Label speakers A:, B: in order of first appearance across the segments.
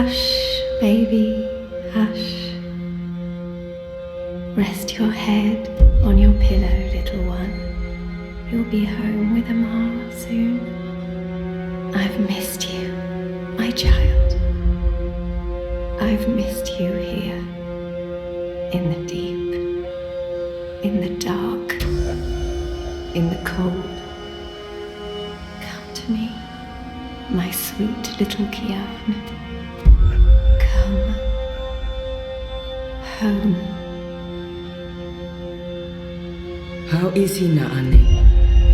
A: Hush, baby, hush. Rest your head on your pillow, little one. You'll be home with Ma soon. I've missed you, my child. I've missed you here, in the deep, in the dark, in the cold. Come to me, my sweet little Kian. Come home.
B: How is he, Naani?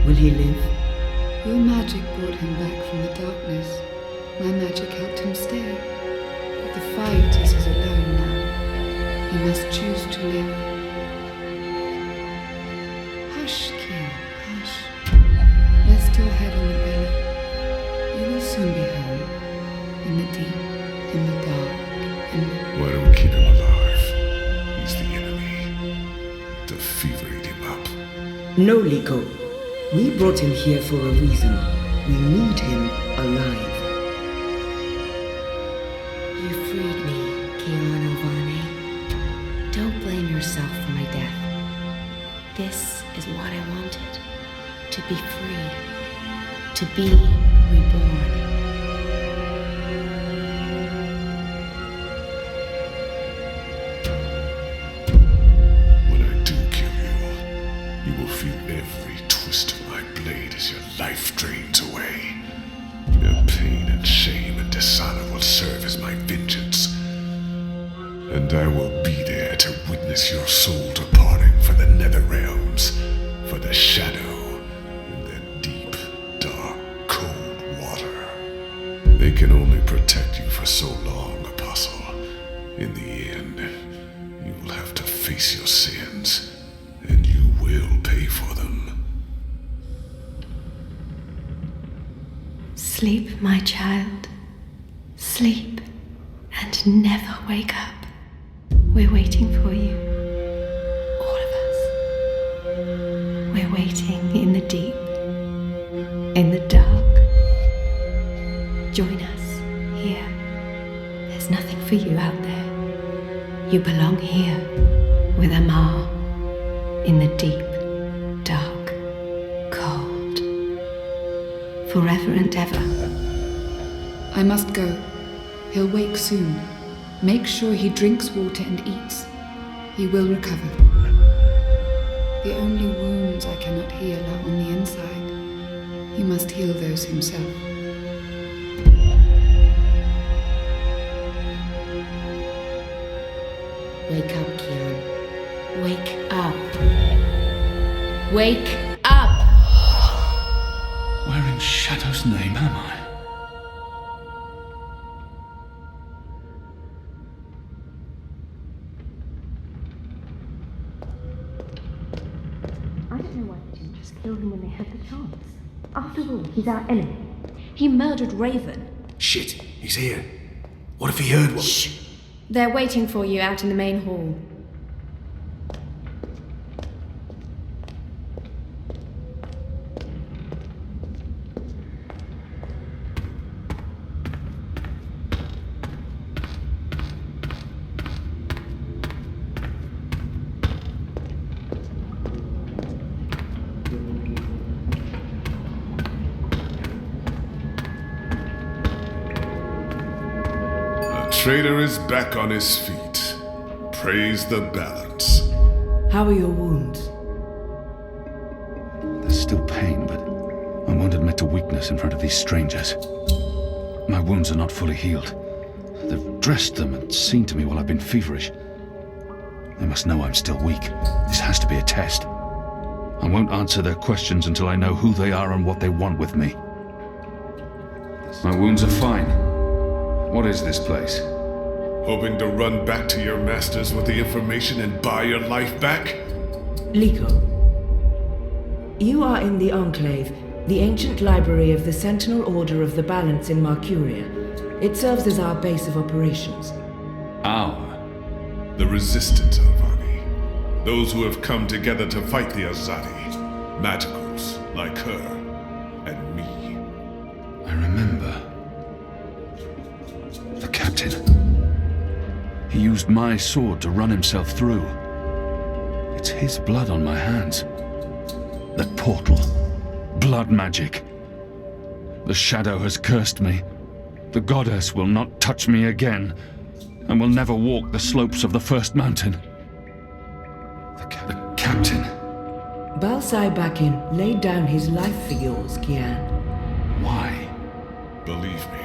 B: Will he live?
C: Your magic brought him back from the darkness. My magic helped him stay. But the fight is his alone now. He must choose to live. Hush, Kian, hush. Rest your head on the belly. You will soon be home. In the deep, in the dark, in the...
D: Why do we keep him alive? He's the enemy. The fever ate him up.
B: No, Likho. We brought him here for a reason. We need him alive.
E: You freed me, Kian Ovane. Don't blame yourself for my death. This is what I wanted. To be free. To be reborn.
D: When I do kill you, you will feel every twist of my blade as your life drains away. Your pain and shame and dishonor will serve as my vengeance. And I will be there to witness your soul departing for the nether realms, for the shadow, in the deep, dark, cold water. They can only protect you for so long, Apostle. In the end, you will have to face your sins, and you will pay for them.
A: Sleep, my child. Sleep and never wake up. We're waiting for you. All of us. We're waiting in the deep, in the dark. Join us here. There's nothing for you out there. You belong here with Ma, in the deep, dark, cold. Forever and ever.
C: I must go. He'll wake soon. Make sure he drinks water and eats. He will recover. The only wounds I cannot heal are on the inside. He must heal those himself.
E: Wake up, Kian. Wake up. Wake up!
F: Where in Shadow's name am I?
A: I don't know why they didn't just kill him when they had the chance. After all, he's our enemy.
G: He murdered Raven.
F: Shit, he's here. What if he heard one?
G: Shh! They're waiting for you out in the main hall.
D: Traitor is back on his feet. Praise the balance.
B: How are your wounds?
F: There's still pain, but I won't admit to weakness in front of these strangers. My wounds are not fully healed. They've dressed them and seen to me while I've been feverish. They must know I'm still weak. This has to be a test. I won't answer their questions until I know who they are and what they want with me. My wounds are fine. What is this place?
D: Hoping to run back to your masters with the information and buy your life back?
B: Likho. You are in the Enclave, the ancient library of the Sentinel Order of the Balance in Mercuria. It serves as our base of operations.
F: Our?
D: The Resistance, Alvani. Those who have come together to fight the Azadi. Magicals, like her, and me.
F: I remember. The captain. used my sword to run himself through. It's his blood on my hands. That portal. Blood magic. The shadow has cursed me. The goddess will not touch me again, and will never walk the slopes of the first mountain. The captain.
B: Balsai Bakin laid down his life for yours, Kian.
F: Why?
D: Believe me,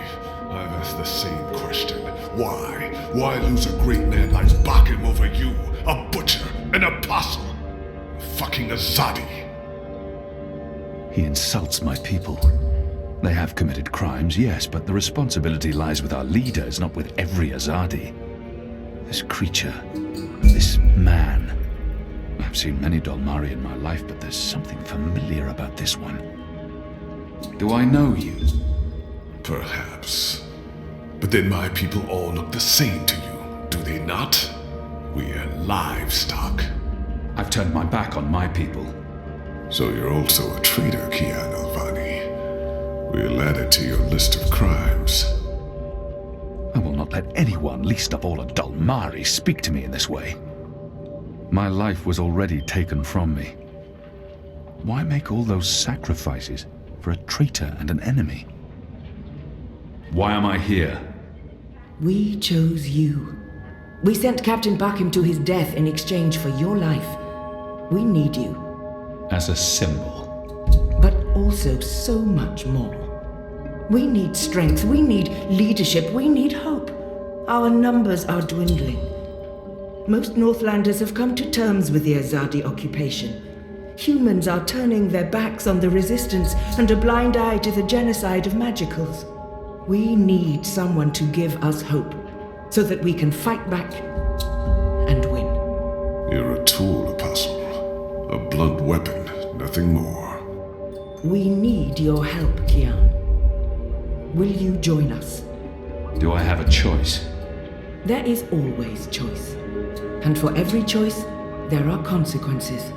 D: I've asked the same question. Why? Why lose a great man like Bakin over you? A butcher, an apostle, a fucking Azadi.
F: He insults my people. They have committed crimes, yes, but the responsibility lies with our leaders, not with every Azadi. This creature, this man. I've seen many Dolmari in my life, but there's something familiar about this one. Do I know you?
D: Perhaps. But then my people all look the same to you, do they not? We are livestock.
F: I've turned my back on my people.
D: So you're also a traitor, Kian Alvani. We'll add it to your list of crimes.
F: I will not let anyone, least of all a Dolmari, speak to me in this way. My life was already taken from me. Why make all those sacrifices for a traitor and an enemy? Why am I here?
B: We chose you. We sent Captain Bakim to his death in exchange for your life. We need you.
F: As a symbol.
B: But also so much more. We need strength, we need leadership, we need hope. Our numbers are dwindling. Most Northlanders have come to terms with the Azadi occupation. Humans are turning their backs on the resistance and a blind eye to the genocide of magicals. We need someone to give us hope, so that we can fight back and win.
D: You're a tool, Apostle. A blunt weapon, nothing more.
B: We need your help, Kian. Will you join us?
F: Do I have a choice?
B: There is always choice. And for every choice, there are consequences.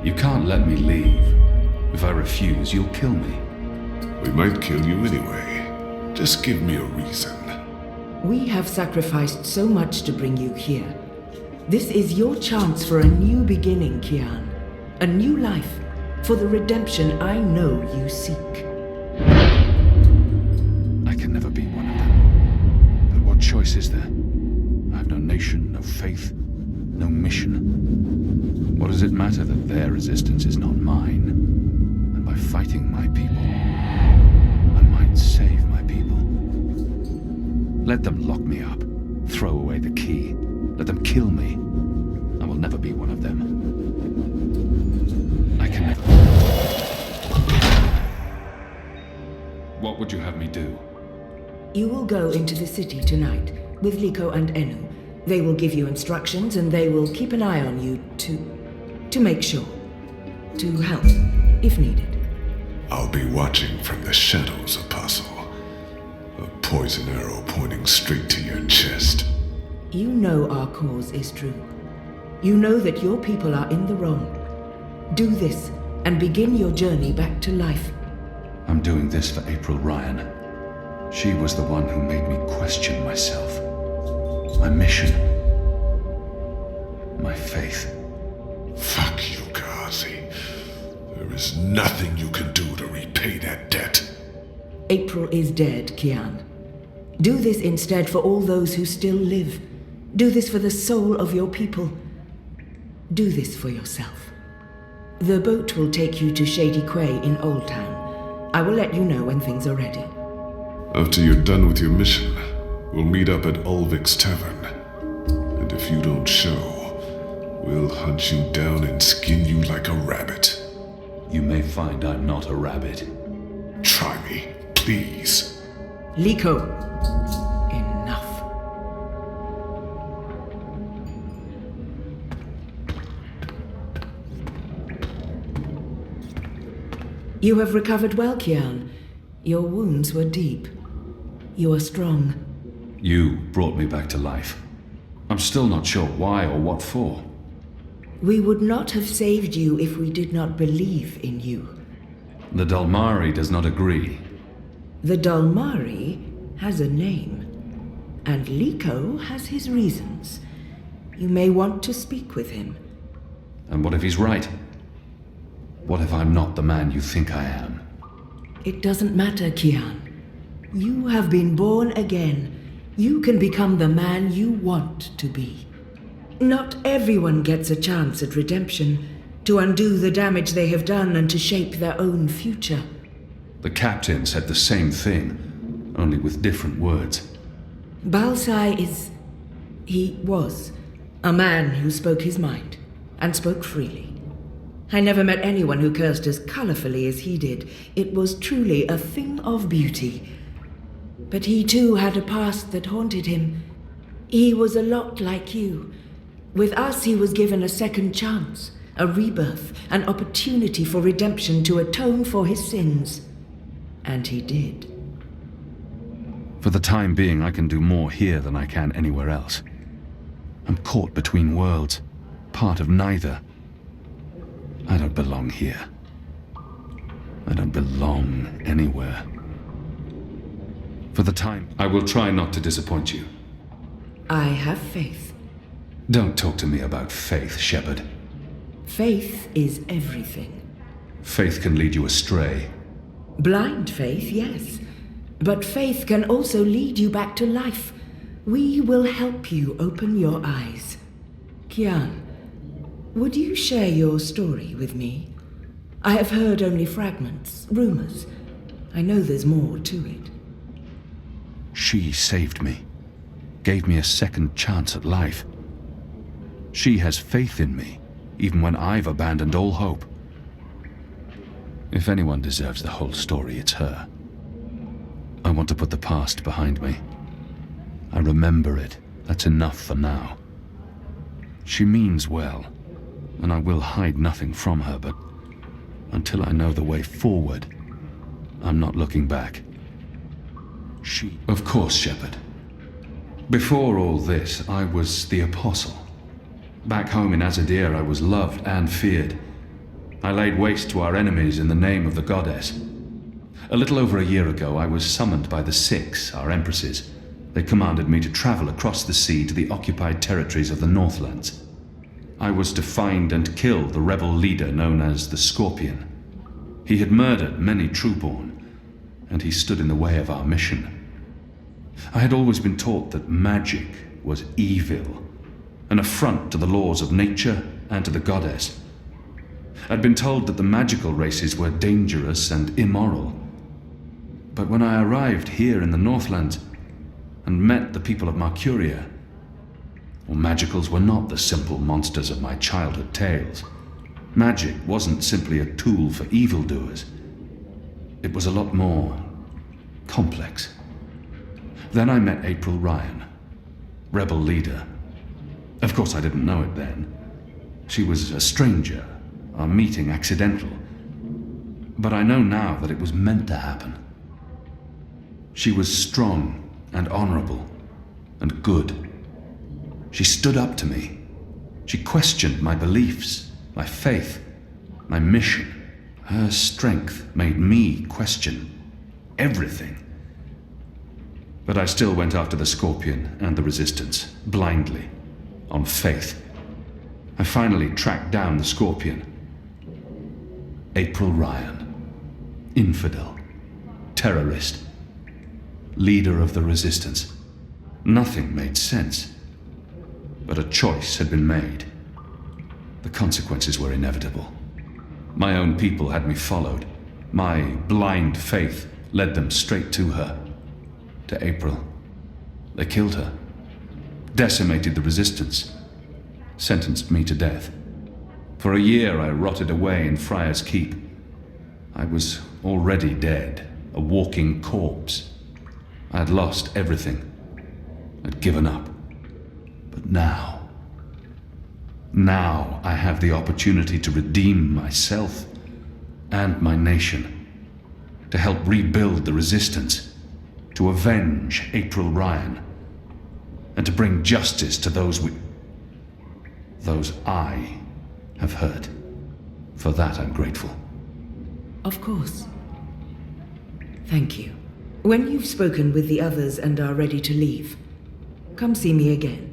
F: You can't let me leave. If I refuse, you'll kill me.
D: We might kill you anyway. Just give me a reason.
B: We have sacrificed so much to bring you here. This is your chance for a new beginning, Kian. A new life, for the redemption I know you seek.
F: I can never be one of them. But what choice is there? I have no nation, no faith, no mission. What does it matter that their resistance is not mine? And by fighting my people, I might save my people. Let them lock me up, throw away the key, let them kill me. I will never be one of them. I can never... What would you have me do?
B: You will go into the city tonight with Likho and Enu. They will give you instructions and they will keep an eye on you to make sure. To help, if needed.
D: I'll be watching from the shadows, Apostle. A poison arrow pointing straight to your chest.
B: You know our cause is true. You know that your people are in the wrong. Do this and begin your journey back to life.
F: I'm doing this for April Ryan. She was the one who made me question myself. My mission. My faith.
D: Fuck you, Ghazi. There is nothing you can do to repay that debt.
B: April is dead, Kian. Do this instead for all those who still live. Do this for the soul of your people. Do this for yourself. The boat will take you to Shady Quay in Old Town. I will let you know when things are ready.
D: After you're done with your mission, we'll meet up at Ulvik's Tavern. And if you don't show, we'll hunt you down and skin you like a rabbit.
F: You may find I'm not a rabbit.
D: Try me, please.
B: Likho, enough. You have recovered well, Kian. Your wounds were deep. You are strong.
F: You brought me back to life. I'm still not sure why or what for.
B: We would not have saved you if we did not believe in you.
F: The Dolmari does not agree.
B: The Dolmari has a name. and Likho has his reasons. You may want to speak with him.
F: And what if he's right? What if I'm not the man you think I am?
B: It doesn't matter, Kian. You have been born again. You can become the man you want to be. Not everyone gets a chance at redemption, to undo the damage they have done and to shape their own future.
F: The captain said the same thing, only with different words.
B: Balsai he was a man who spoke his mind, and spoke freely. I never met anyone who cursed as colorfully as he did. It was truly a thing of beauty. But he too had a past that haunted him. He was a lot like you. With us, he was given a second chance, a rebirth, an opportunity for redemption to atone for his sins. And he did.
F: For the time being, I can do more here than I can anywhere else. I'm caught between worlds, part of neither. I don't belong here. I don't belong anywhere. For the time, I will try not to disappoint you.
B: I have faith.
F: Don't talk to me about faith, Sheperd.
B: Faith is everything.
F: Faith can lead you astray.
B: Blind faith, yes. But faith can also lead you back to life. We will help you open your eyes. Kian, would you share your story with me? I have heard only fragments, rumors. I know there's more to it.
F: She saved me, gave me a second chance at life. She has faith in me, even when I've abandoned all hope. If anyone deserves the whole story, it's her. I want to put the past behind me. I remember it. That's enough for now. She means well, and I will hide nothing from her, but until I know the way forward, I'm not looking back. Of course, Sheperd. Before all this, I was the apostle. Back home in Azadir, I was loved and feared. I laid waste to our enemies in the name of the goddess. A little over a year ago, I was summoned by the Six, our empresses. They commanded me to travel across the sea to the occupied territories of the Northlands. I was to find and kill the rebel leader known as the Scorpion. He had murdered many Trueborn, and he stood in the way of our mission. I had always been taught that magic was evil, an affront to the laws of nature and to the goddess. I'd been told that the magical races were dangerous and immoral. But when I arrived here in the Northlands and met the people of Mercuria, well, magicals were not the simple monsters of my childhood tales. Magic wasn't simply a tool for evildoers. It was a lot more complex. Then I met April Ryan, rebel leader. Of course, I didn't know it then. She was a stranger, our meeting accidental. But I know now that it was meant to happen. She was strong and honorable and good. She stood up to me. She questioned my beliefs, my faith, my mission. Her strength made me question everything. But I still went after the Scorpion and the Resistance, blindly, on faith. I finally tracked down the Scorpion. April Ryan, infidel, terrorist, leader of the Resistance. Nothing made sense. But a choice had been made. The consequences were inevitable. My own people had me followed. My blind faith led them straight to her. To April. They killed her. Decimated the Resistance. Sentenced me to death. For a year I rotted away in Friar's Keep. I was already dead, a walking corpse. I had lost everything. I'd given up. But now I have the opportunity to redeem myself and my nation, to help rebuild the Resistance, to avenge April Ryan, and to bring justice to those I have hurt. For that I'm grateful.
B: Of course. Thank you. When you've spoken with the others and are ready to leave, Come see me again.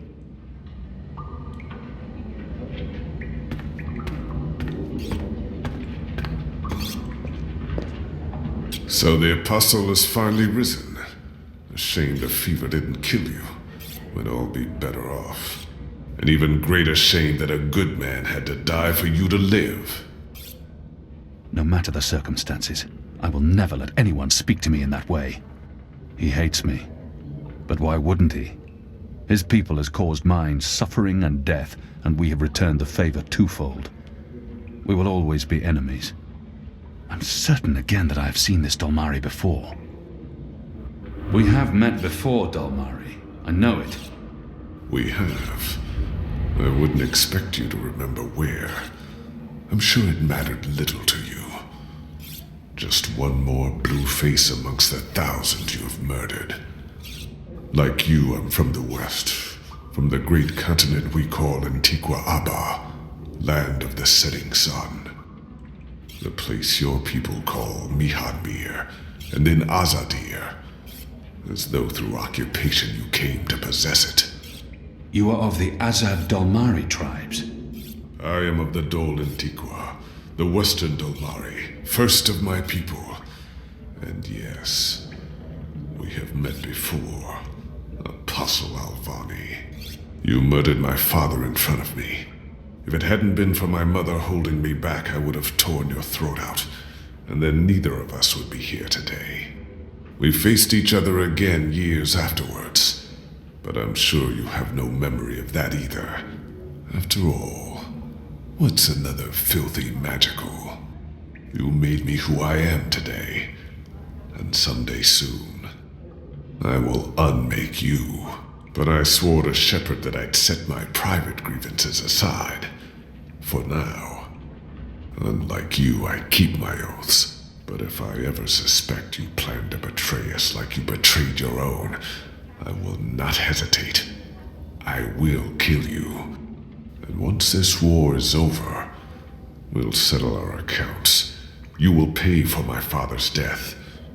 D: So the Apostle has finally risen. A shame the fever didn't kill you. We'd all be better off. An even greater shame that a good man had to die for you to live.
F: No matter the circumstances, I will never let anyone speak to me in that way. He hates me. But why wouldn't he? His people has caused mine suffering and death, and we have returned the favor twofold. We will always be enemies. I'm certain again that I have seen this Dolmari before. We have met before, Dolmari. I know it.
D: We have. I wouldn't expect you to remember where. I'm sure it mattered little to you. Just one more blue face amongst the thousands you have murdered. Like you, I'm from the west, from the great continent we call Antigua Aba, land of the setting sun. The place your people call Mihadmir, and then Azadir, as though through occupation you came to possess it.
F: You are of the Azad Dolmari tribes.
D: I am of the Dol Antigua, the western Dolmari, first of my people. And yes, we have met before, Apostle Alvani. You murdered my father in front of me. If it hadn't been for my mother holding me back, I would have torn your throat out, and then neither of us would be here today. We faced each other again years afterwards, but I'm sure you have no memory of that either. After all, what's another filthy magical? You made me who I am today, and someday soon, I will unmake you. But I swore to Sheperd that I'd set my private grievances aside. For now. Unlike you, I keep my oaths. But if I ever suspect you plan to betray us like you betrayed your own, I will not hesitate. I will kill you. And once this war is over, we'll settle our accounts. You will pay for my father's death,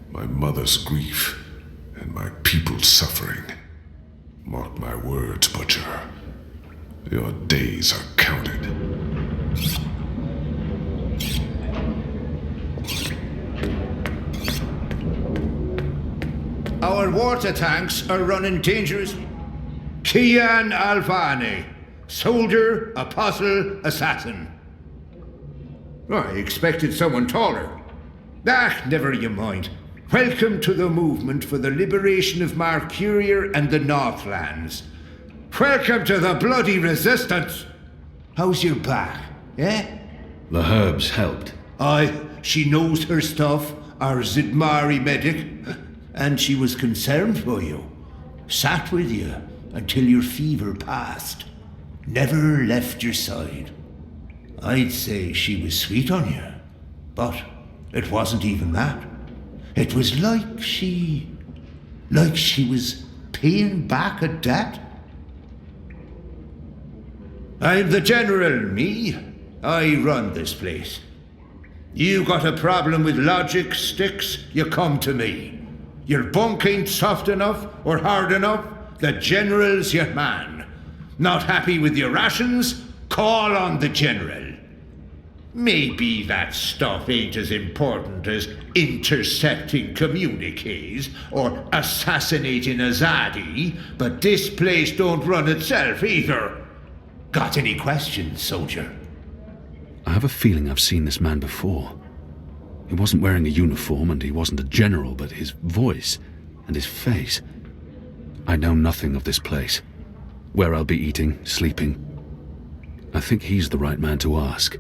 D: my mother's grief, and my people's suffering. Mark my words, Butcher. Your days are counted.
H: Our water tanks are running dangerous. Kian Alvani, soldier, apostle, assassin. I expected someone taller. Never you mind. Welcome to the movement for the liberation of Mercuria and the Northlands. Welcome to the bloody resistance. How's your back, eh?
F: The herbs helped.
H: Aye, she knows her stuff, our Zidmari medic, and she was concerned for you. Sat with you until your fever passed. Never left your side. I'd say she was sweet on you, but it wasn't even that. It was like she was paying back a debt. I'm the general, me. I run this place. You got a problem with logic, Sticks, you come to me. Your bunk ain't soft enough or hard enough, the general's your man. Not happy with your rations? Call on the general. Maybe that stuff ain't as important as intercepting communiques or assassinating Azadi, but this place don't run itself either. Got any questions, soldier?
F: I have a feeling I've seen this man before. He wasn't wearing a uniform and he wasn't a general, but his voice and his face. I know nothing of this place. Where I'll be eating, sleeping. I think he's the right man to ask.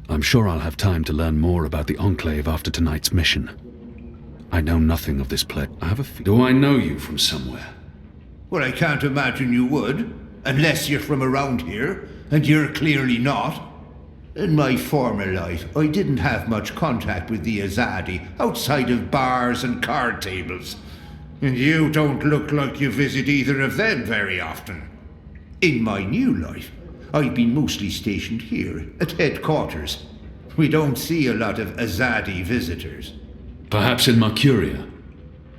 F: I'm sure I'll have time to learn more about the Enclave after tonight's mission. I know nothing of this place. Do I know you from somewhere?
H: Well, I can't imagine you would, unless you're from around here, and you're clearly not. In my former life, I didn't have much contact with the Azadi outside of bars and card tables. And you don't look like you visit either of them very often. In my new life, I've been mostly stationed here, at headquarters. We don't see a lot of Azadi visitors.
F: Perhaps in Mercuria?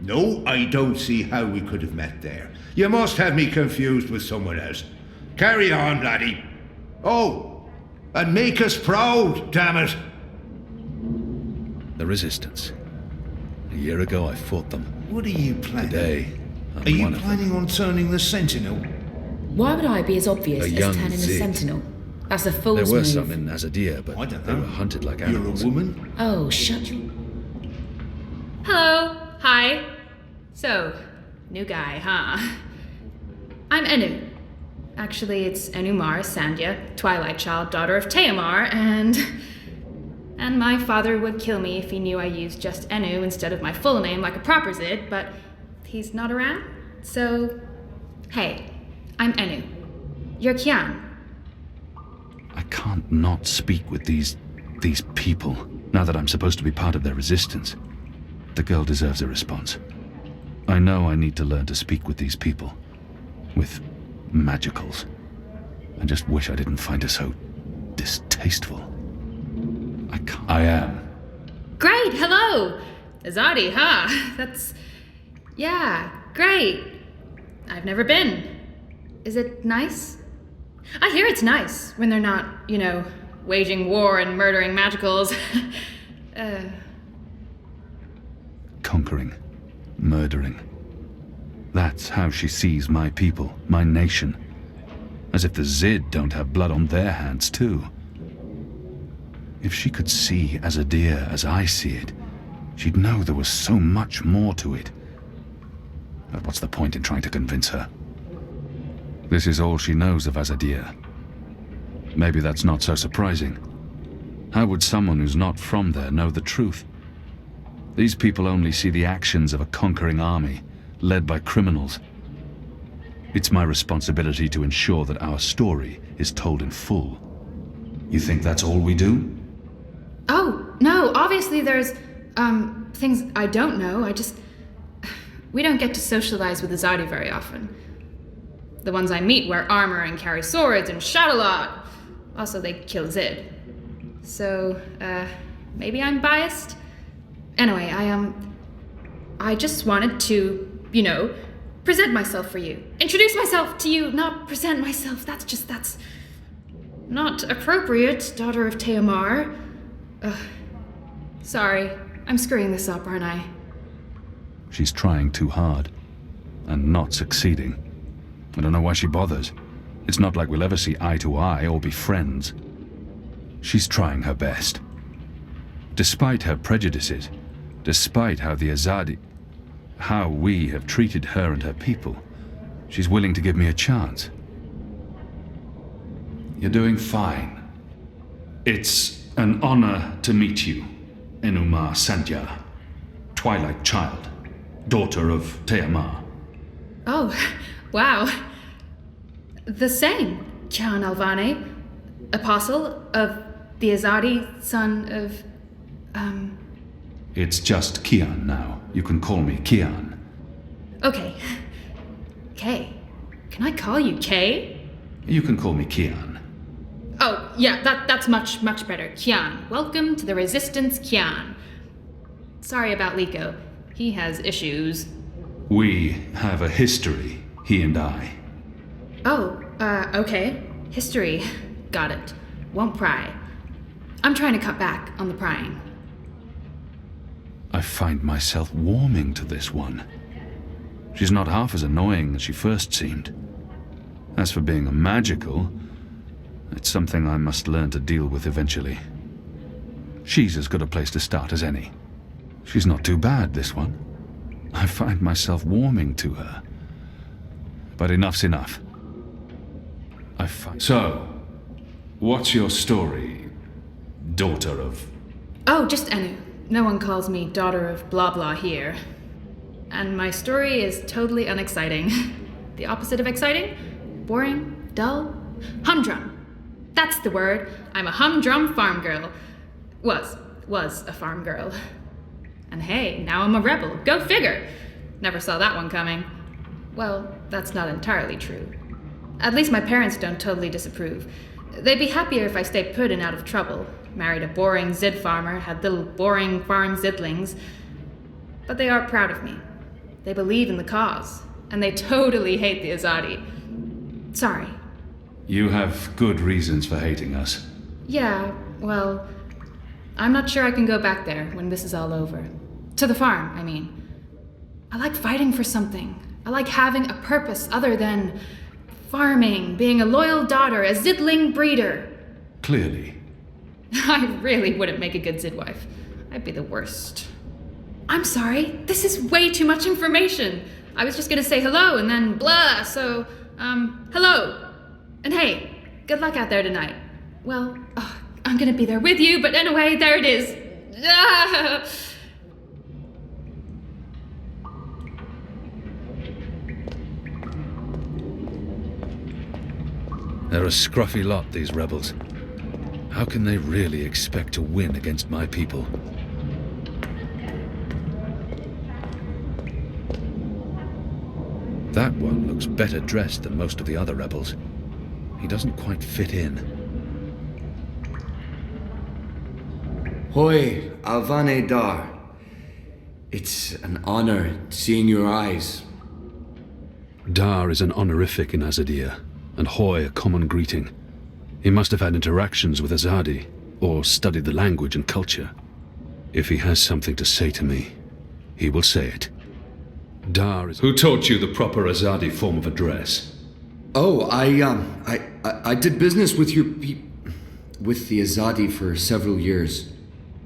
H: No, I don't see how we could have met there. You must have me confused with someone else. Carry on, laddie. Oh, and make us proud, damn it.
F: The Resistance. A year ago I fought them.
H: What are you planning?
F: Today, I'm
H: Are you
F: one of them.
H: planning on turning the Sentinel?
G: Why would I be as obvious
F: A
G: as
F: young
G: turning a
F: Zid.
G: sentinel? That's a fool's
F: There were
G: move.
F: some in Azadir, but
H: I don't
F: they
H: know.
F: were hunted like
H: You're a
F: animals.
H: woman?
G: Oh, shut you.
I: Hello. Hi. So, new guy, huh? I'm Enu. Actually, it's Enumar Sandhya, Twilight Child, daughter of Teomar, and my father would kill me if he knew I used just Enu instead of my full name like a proper Zid, but he's not around. So, hey, I'm Enu. You're Kian.
F: I can't not speak with these people, now that I'm supposed to be part of their resistance. The girl deserves a response. I know I need to learn to speak with these people. With magicals. I just wish I didn't find her so distasteful. I can't. I am.
I: Great, hello! Azadi, huh? Yeah, great. I've never been. Is it nice? I hear it's nice when they're not, waging war and murdering magicals.
F: Conquering. Murdering. That's how she sees my people, my nation. As if the Zid don't have blood on their hands, too. If she could see Azadir as I see it, she'd know there was so much more to it. But what's the point in trying to convince her? This is all she knows of Azadir. Maybe that's not so surprising. How would someone who's not from there know the truth? These people only see the actions of a conquering army, led by criminals. It's my responsibility to ensure that our story is told in full. You think that's all we do?
I: Oh, no, obviously there's, things I don't know. We don't get to socialize with Azadi very often. The ones I meet wear armor and carry swords and shout a lot. Also, they kill Zid. So, maybe I'm biased? Anyway, I just wanted to, present myself for you. Introduce myself to you, not present myself. That's not appropriate, daughter of Teomar. Sorry, I'm screwing this up, aren't I?
F: She's trying too hard, and not succeeding. I don't know why she bothers. It's not like we'll ever see eye to eye or be friends. She's trying her best. Despite her prejudices, despite how we have treated her and her people, she's willing to give me a chance. You're doing fine. It's an honor to meet you, Enumar Sandhya, Twilight Child, daughter of Teomar.
I: Oh, wow. The same, Kian Alvane, apostle of the Azadi, son of,
F: It's just Kian now. You can call me Kian.
I: Okay. Kay. Can I call you Kay?
F: You can call me Kian.
I: Oh, yeah, that's much better. Kian. Welcome to the Resistance, Kian. Sorry about Likho. He has issues.
F: We have a history, he and I.
I: Oh, okay. History. Got it. Won't pry. I'm trying to cut back on the prying.
F: I find myself warming to this one. She's not half as annoying as she first seemed. As for being a magical, it's something I must learn to deal with eventually. She's as good a place to start as any. She's not too bad, this one. I find myself warming to her. But enough's enough. So, what's your story, daughter of...
I: Oh, just Enu. No one calls me daughter of blah blah here. And my story is totally unexciting. The opposite of exciting? Boring? Dull? Humdrum. That's the word. I'm a humdrum farm girl. Was a farm girl. And hey, now I'm a rebel. Go figure! Never saw that one coming. Well, that's not entirely true. At least my parents don't totally disapprove. They'd be happier if I stayed put and out of trouble. Married a boring Zid farmer, had little boring farm Zidlings. But they are proud of me. They believe in the cause, and they totally hate the Azadi. Sorry.
F: You have good reasons for hating us.
I: Yeah, well, I'm not sure I can go back there when this is all over. To the farm, I mean. I like fighting for something. I like having a purpose other than farming, being a loyal daughter, a Zidling breeder.
F: Clearly.
I: I really wouldn't make a good Zidwife. I'd be the worst. I'm sorry, this is way too much information. I was just gonna say hello and then blah, so, hello. And hey, good luck out there tonight. Well, I'm gonna be there with you, but anyway, there it is.
F: They're a scruffy lot, these rebels. How can they really expect to win against my people? That one looks better dressed than most of the other rebels. He doesn't quite fit in.
J: Hoi, Alvane Dar. It's an honor seeing your eyes.
F: Dar is an honorific in Azadir, and Hoi a common greeting. He must have had interactions with Azadi, or studied the language and culture. If he has something to say to me, he will say it. Dar is... Who taught you the proper Azadi form of address?
J: Oh, I did business with with the Azadi for several years.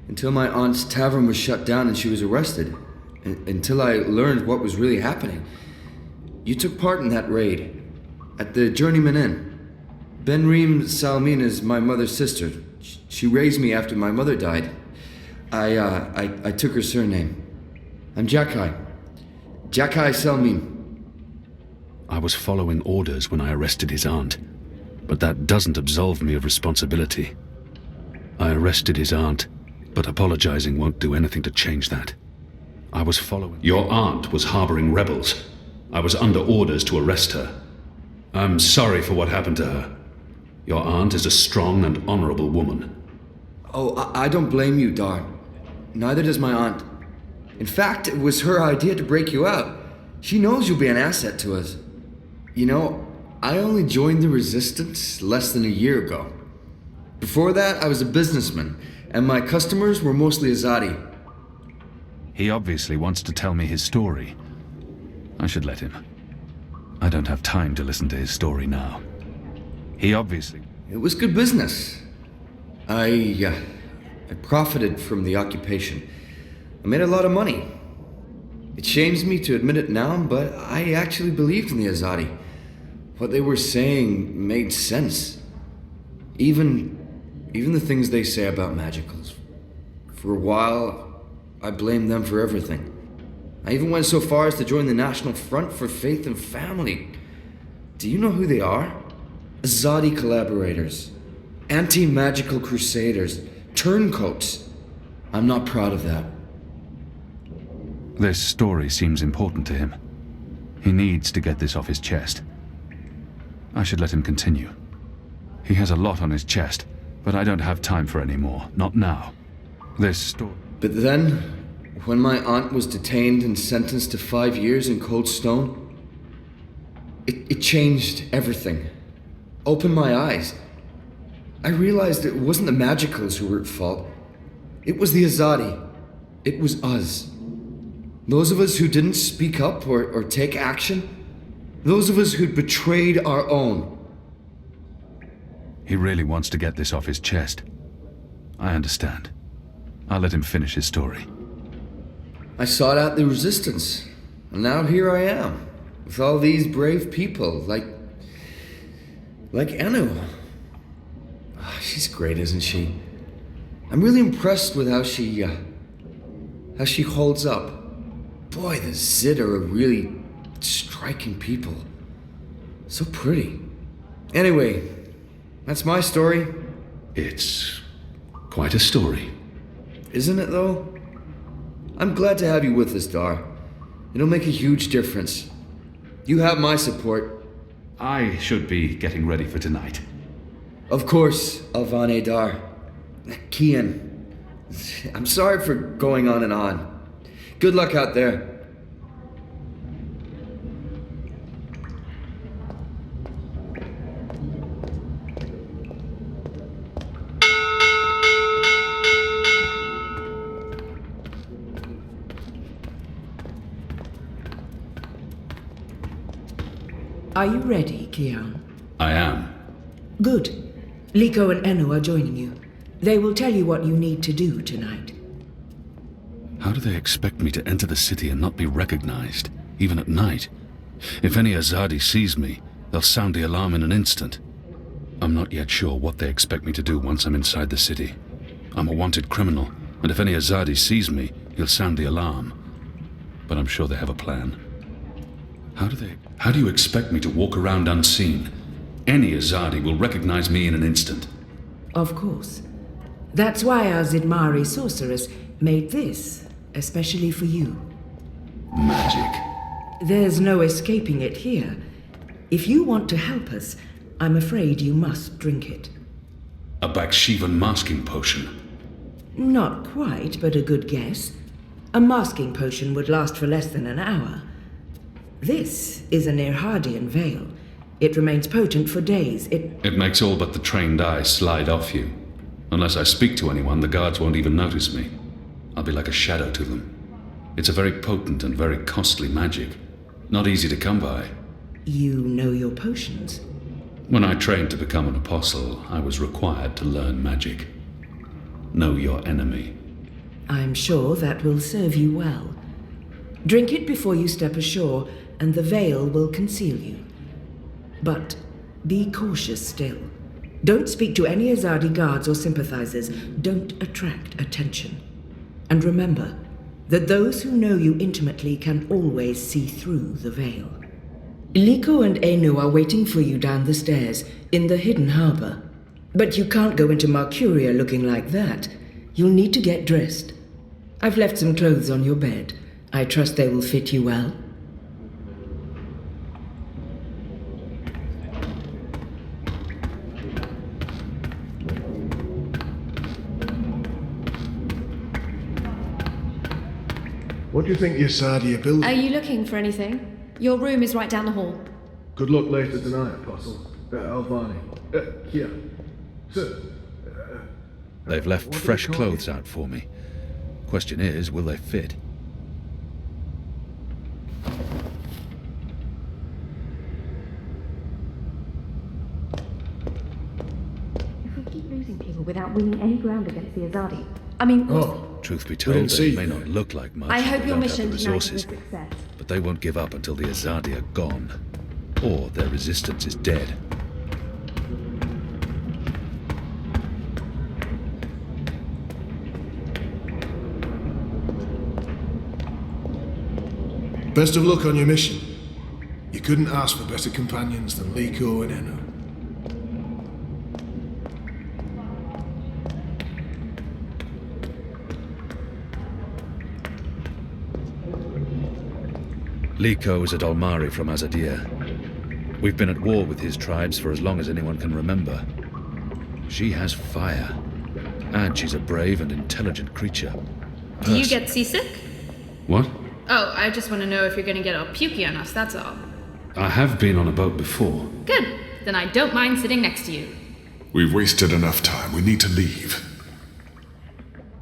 J: Until my aunt's tavern was shut down and she was arrested. Until I learned what was really happening. You took part in that raid. At the Journeyman Inn. Benreem Salmin is my mother's sister. She raised me after my mother died. I took her surname. I'm Jakai. Jakai Salmin.
F: I was following orders when I arrested his aunt, but that doesn't absolve me of responsibility. I arrested his aunt, but apologizing won't do anything to change that. I was following... Your aunt was harboring rebels. I was under orders to arrest her. I'm sorry for what happened to her. Your aunt is a strong and honorable woman.
J: Oh, I don't blame you, Dar. Neither does my aunt. In fact, it was her idea to break you out. She knows you'll be an asset to us. You know, I only joined the Resistance less than a year ago. Before that, I was a businessman, and my customers were mostly Azadi.
F: He obviously wants to tell me his story. I should let him. I don't have time to listen to his story now. He obviously...
J: It was good business. I profited from the occupation. I made a lot of money. It shames me to admit it now, but I actually believed in the Azadi. What they were saying made sense. Even the things they say about magicals. For a while, I blamed them for everything. I even went so far as to join the National Front for Faith and Family. Do you know who they are? Azadi collaborators. Anti-magical crusaders. Turncoats. I'm not proud of that.
F: This story seems important to him. He needs to get this off his chest. I should let him continue. He has a lot on his chest, but I don't have time for any more. Not now. This story...
J: But then, when my aunt was detained and sentenced to 5 years in Cold Stone, it changed everything. Opened my eyes. I realized it wasn't the magicals who were at fault. It was the Azadi. It was us. Those of us who didn't speak up or take action. Those of us who'd betrayed our own.
F: He really wants to get this off his chest. I understand. I'll let him finish his story.
J: I sought out the Resistance, and now here I am, with all these brave people, like Enu. Oh, she's great, isn't she? I'm really impressed with how she holds up. Boy, the Zid are a really striking people. So pretty. Anyway, that's my story.
F: It's quite a story.
J: Isn't it, though? I'm glad to have you with us, Dar. It'll make a huge difference. You have my support.
F: I should be getting ready for tonight.
J: Of course, Alvane Dar. Kian. I'm sorry for going on and on. Good luck out there.
B: Are you ready, Kian?
F: I am.
B: Good. Likho and Enu are joining you. They will tell you what you need to do tonight.
F: How do they expect me to enter the city and not be recognized, even at night? If any Azadi sees me, they'll sound the alarm in an instant. I'm not yet sure what they expect me to do once I'm inside the city. I'm a wanted criminal, and if any Azadi sees me, he'll sound the alarm. But I'm sure they have a plan. How do you expect me to walk around unseen? Any Azadi will recognize me in an instant.
B: Of course. That's why our Zidmari sorceress made this, especially for you.
F: Magic.
B: There's no escaping it here. If you want to help us, I'm afraid you must drink it.
F: A Bakshivan masking potion.
B: Not quite, but a good guess. A masking potion would last for less than an hour. This is an Irhadian veil. It remains potent for days.
F: It makes all but the trained eye slide off you. Unless I speak to anyone, the guards won't even notice me. I'll be like a shadow to them. It's a very potent and very costly magic. Not easy to come by.
B: You know your potions.
F: When I trained to become an apostle, I was required to learn magic. Know your enemy.
B: I'm sure that will serve you well. Drink it before you step ashore, and the veil will conceal you. But be cautious still. Don't speak to any Azadi guards or sympathizers. Don't attract attention. And remember that those who know you intimately can always see through the veil. Likho and Enu are waiting for you down the stairs in the hidden harbour. But you can't go into Mercuria looking like that. You'll need to get dressed. I've left some clothes on your bed. I trust they will fit you well.
K: What do you think, Yasadi, are building?
A: Are you looking for anything? Your room is right down the hall.
K: Good luck later tonight, Apostle. Alvani. Kian. Sir.
F: They've left fresh clothes out for me. Question is, will they fit?
A: If we keep losing people without winning any ground against the Azadi,
F: Truth be told, they may not look like much.
A: I hope your mission
F: the
A: tonight is a
F: resources,
A: success.
F: but they won't give up until the Azadi are gone, or their resistance is dead.
K: Best of luck on your mission. You couldn't ask for better companions than Likho and Enu.
F: Likho is a Dalmari from Azadir. We've been at war with his tribes for as long as anyone can remember. She has fire, and she's a brave and intelligent creature.
I: Do you get seasick?
F: What?
I: Oh, I just want to know if you're going to get all pukey on us, that's all.
F: I have been on a boat before.
I: Good. Then I don't mind sitting next to you.
D: We've wasted enough time. We need to leave.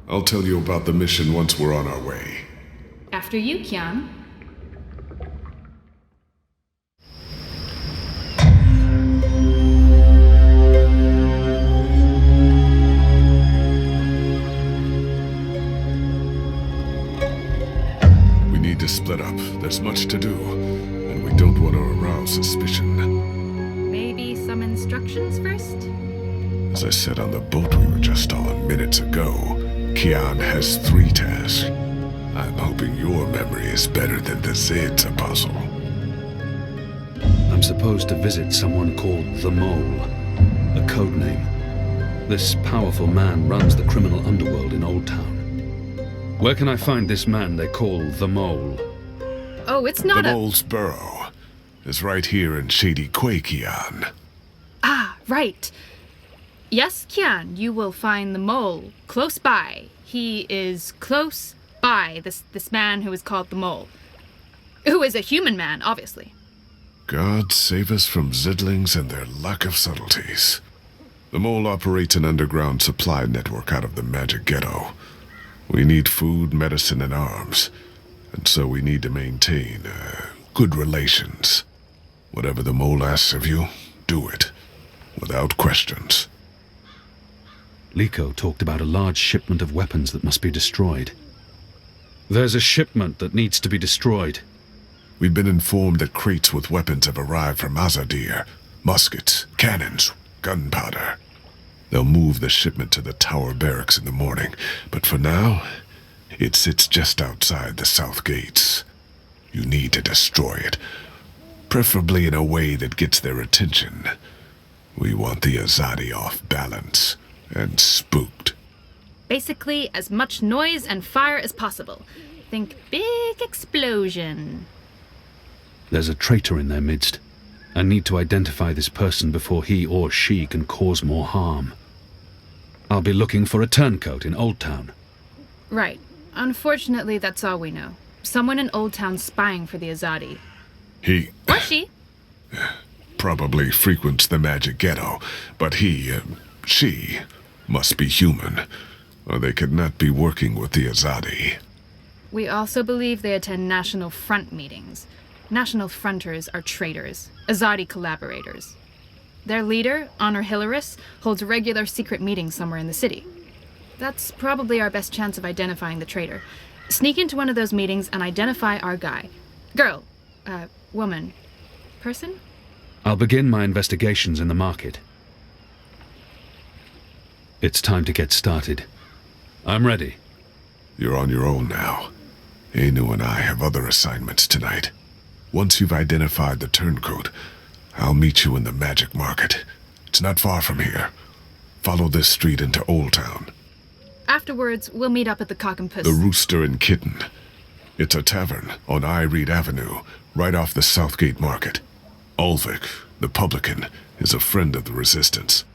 D: I'll tell you about the mission once we're on our way.
I: After you, Kian.
D: To split up. There's much to do, and we don't want to arouse suspicion.
I: Maybe some instructions first?
D: As I said on the boat we were just on minutes ago, Kian has 3 tasks. I'm hoping your memory is better than the Zed's, Apostle.
F: I'm supposed to visit someone called the Mole, a code name. This powerful man runs the criminal underworld in Old Town. Where can I find this man they call the Mole?
I: Oh, it's not
D: The Mole's burrow is right here in Shady Quay, Kian.
I: Ah, right. Yes, Kian, you will find the Mole close by. He is close by, this man who is called the Mole. Who is a human man, obviously.
D: God save us from Zidlings and their lack of subtleties. The Mole operates an underground supply network out of the Magic Ghetto. We need food, medicine, and arms, and so we need to maintain good relations. Whatever the mole asks of you, do it. Without questions.
F: Likho talked about a large shipment of weapons that must be destroyed. There's a shipment that needs to be destroyed.
D: We've been informed that crates with weapons have arrived from Azadir. Muskets, cannons, gunpowder. They'll move the shipment to the tower barracks in the morning, but for now, it sits just outside the south gates. You need to destroy it, preferably in a way that gets their attention. We want the Azadi off balance and spooked.
I: Basically, as much noise and fire as possible. Think big explosion.
F: There's a traitor in their midst. I need to identify this person before he or she can cause more harm. I'll be looking for a turncoat in Old Town.
I: Right. Unfortunately, that's all we know. Someone in Old Town spying for the Azadi.
D: He
I: Or she.
D: probably frequents the magic ghetto, but she must be human, or they could not be working with the Azadi.
I: We also believe they attend National Front meetings. National Fronters are traitors, Azadi collaborators. Their leader, Honor Hilaris, holds regular secret meetings somewhere in the city. That's probably our best chance of identifying the traitor. Sneak into one of those meetings and identify our guy. Girl. Woman. Person?
F: I'll begin my investigations in the market. It's time to get started. I'm ready.
D: You're on your own now. Enu and I have other assignments tonight. Once you've identified the turncoat, I'll meet you in the magic market. It's not far from here. Follow this street into Old Town.
I: Afterwards, we'll meet up at the Cock and Puss.
D: The Rooster and Kitten. It's a tavern on Reed Avenue, right off the Southgate Market. Ulvik, the publican, is a friend of the Resistance.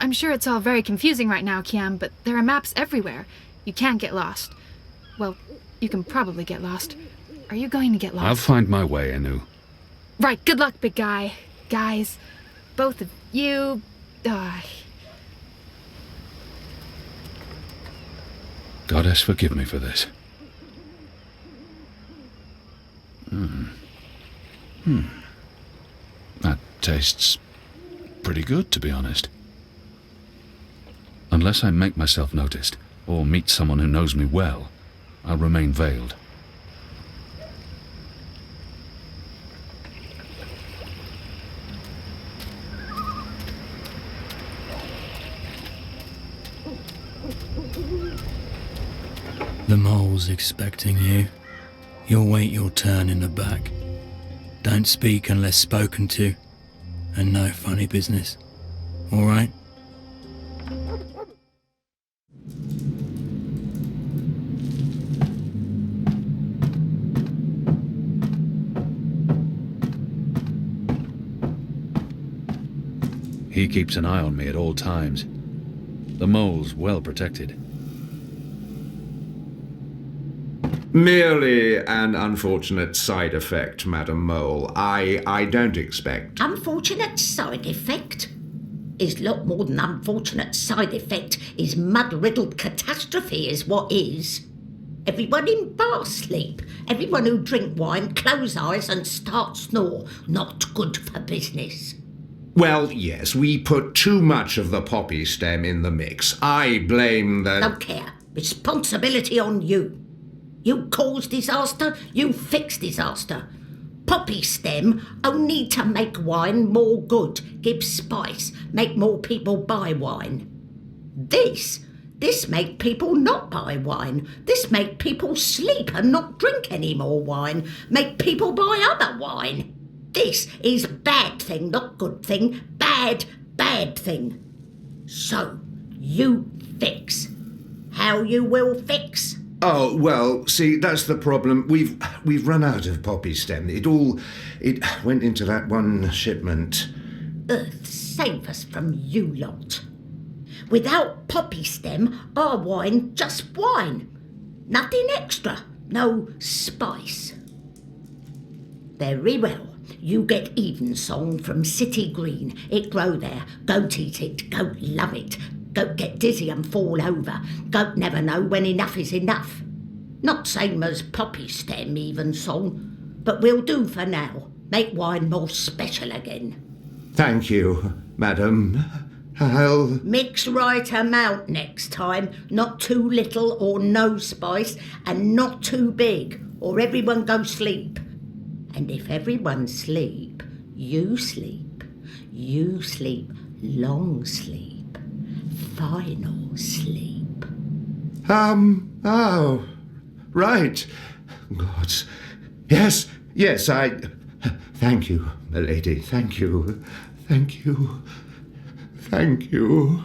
I: I'm sure it's all very confusing right now, Kian, but there are maps everywhere. You can't get lost. Well, you can probably get lost. Are you going to get lost?
F: I'll find my way, Enu.
I: Right, good luck, big guy. Guys, both of you...
F: Goddess, forgive me for this. That tastes pretty good, to be honest. Unless I make myself noticed, or meet someone who knows me well, I'll remain veiled.
L: The mole's expecting you. You'll wait your turn in the back. Don't speak unless spoken to, and no funny business. All right?
F: He keeps an eye on me at all times. The mole's well protected.
H: Merely an unfortunate side effect, Madam Mole. I don't expect.
M: Unfortunate side effect? Is lot more than unfortunate side effect. Is mud-riddled catastrophe is what is. Everyone in bar sleep. Everyone who drink wine close eyes and start snore. Not good for business.
H: Well, yes, we put too much of the poppy stem in the mix. I blame the...
M: Don't care. Responsibility on you. You cause disaster, you fix disaster. Poppy stem only to make wine more good, give spice, make more people buy wine. This make people not buy wine. This make people sleep and not drink any more wine. Make people buy other wine. This is bad thing, not good thing. Bad thing. So, you fix. How you will fix?
H: Oh, well, see, that's the problem. We've run out of poppy stem. It went into that one shipment.
M: Earth save us from you lot. Without poppy stem, our wine just wine. Nothing extra. No spice. Very well. You get Evensong from City Green. It grow there. Goat eat it. Goat love it. Goat get dizzy and fall over. Goat never know when enough is enough. Not same as poppy stem Evensong, but we'll do for now. Make wine more special again.
H: Thank you, madam. I'll...
M: Mix right amount next time. Not too little or no spice, and not too big, or everyone go sleep. And if everyone sleep, you sleep. You sleep long sleep. Final sleep.
H: Oh, right. Gods. Yes, I... Thank you, milady, thank you. Thank you. Thank you.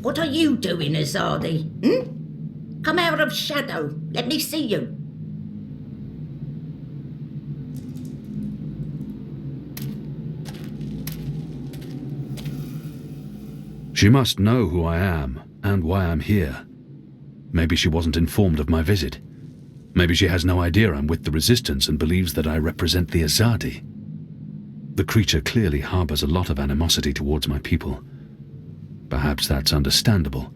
M: What are you doing, Azadi? Come out of shadow. Let me see you.
F: She must know who I am and why I'm here. Maybe she wasn't informed of my visit. Maybe she has no idea I'm with the Resistance and believes that I represent the Azadi. The creature clearly harbors a lot of animosity towards my people. Perhaps that's understandable.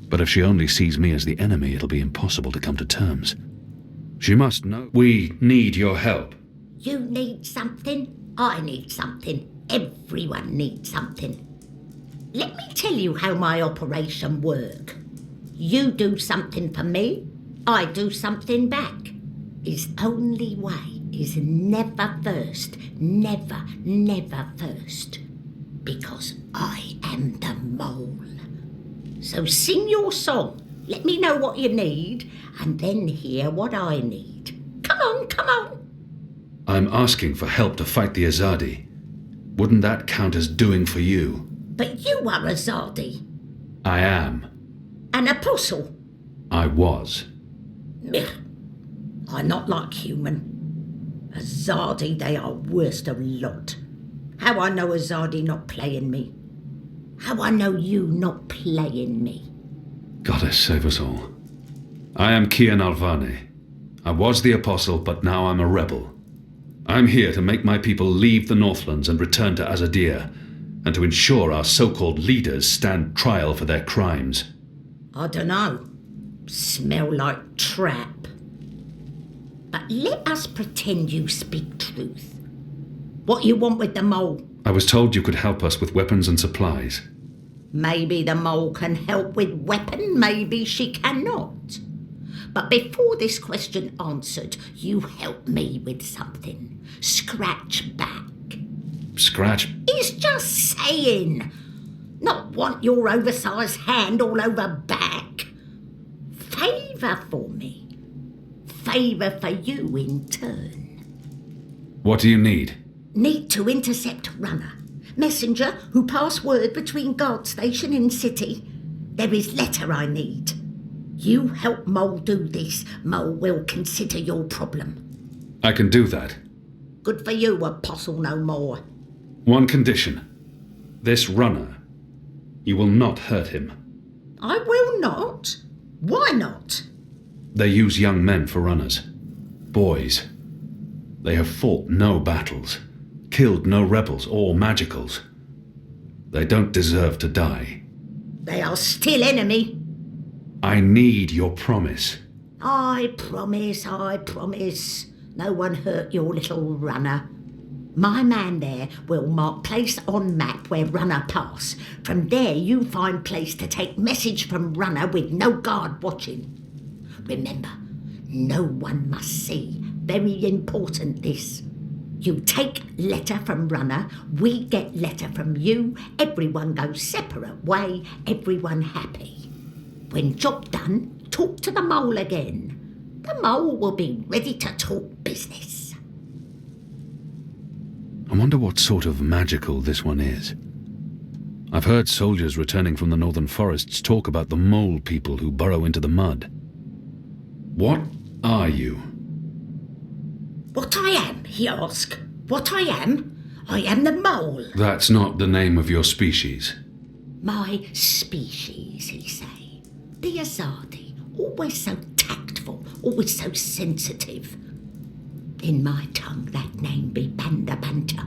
F: But if she only sees me as the enemy, it'll be impossible to come to terms. She must know. We need your help.
M: You need something, I need something, everyone needs something. Let me tell you how my operation works. You do something for me, I do something back. His only way is never first, never first. Because I am the mole. So sing your song, let me know what you need, and then hear what I need. Come on.
F: I'm asking for help to fight the Azadi. Wouldn't that count as doing for you?
M: But you are Azadi.
F: I am.
M: An apostle.
F: I was.
M: I'm not like human. Azadi, they are worst of lot. How I know Azadi not playing me? How I know you not playing me?
F: Goddess save us all. I am Kian Alvane. I was the apostle, but now I'm a rebel. I'm here to make my people leave the Northlands and return to Azadir, and to ensure our so-called leaders stand trial for their crimes.
M: I dunno. Smell like trap. But let us pretend you speak truth. What you want with the mole?
F: I was told you could help us with weapons and supplies.
M: Maybe the mole can help with weapon, maybe she cannot. But before this question answered, you help me with something. Scratch back.
F: Scratch?
M: He's just saying. Not want your oversized hand all over back. Favour for me. Favour for you in turn.
F: What do you need?
M: Need to intercept runner. Messenger who pass word between guard station and city. There is letter I need. You help Mole do this, Mole will consider your problem.
F: I can do that.
M: Good for you, apostle no more.
F: One condition. This runner. You will not hurt him.
M: I will not? Why not?
F: They use young men for runners. Boys. They have fought no battles, killed no rebels or magicals. They don't deserve to die.
M: They are still enemy.
F: I need your promise.
M: I promise. No one hurt your little runner. My man there will mark place on map where runner pass. From there you find place to take message from runner with no guard watching. Remember, no one must see. Very important this. You take letter from runner, we get letter from you, everyone goes separate way, everyone happy. When job done, talk to the mole again. The mole will be ready to talk business.
F: I wonder what sort of magical this one is. I've heard soldiers returning from the northern forests talk about the mole people who burrow into the mud. What are you?
M: What I am, he asked. What I am? I am the mole.
F: That's not the name of your species.
M: My species, he say. The Azadi, always so tactful, always so sensitive. In my tongue that name be Banda Banta.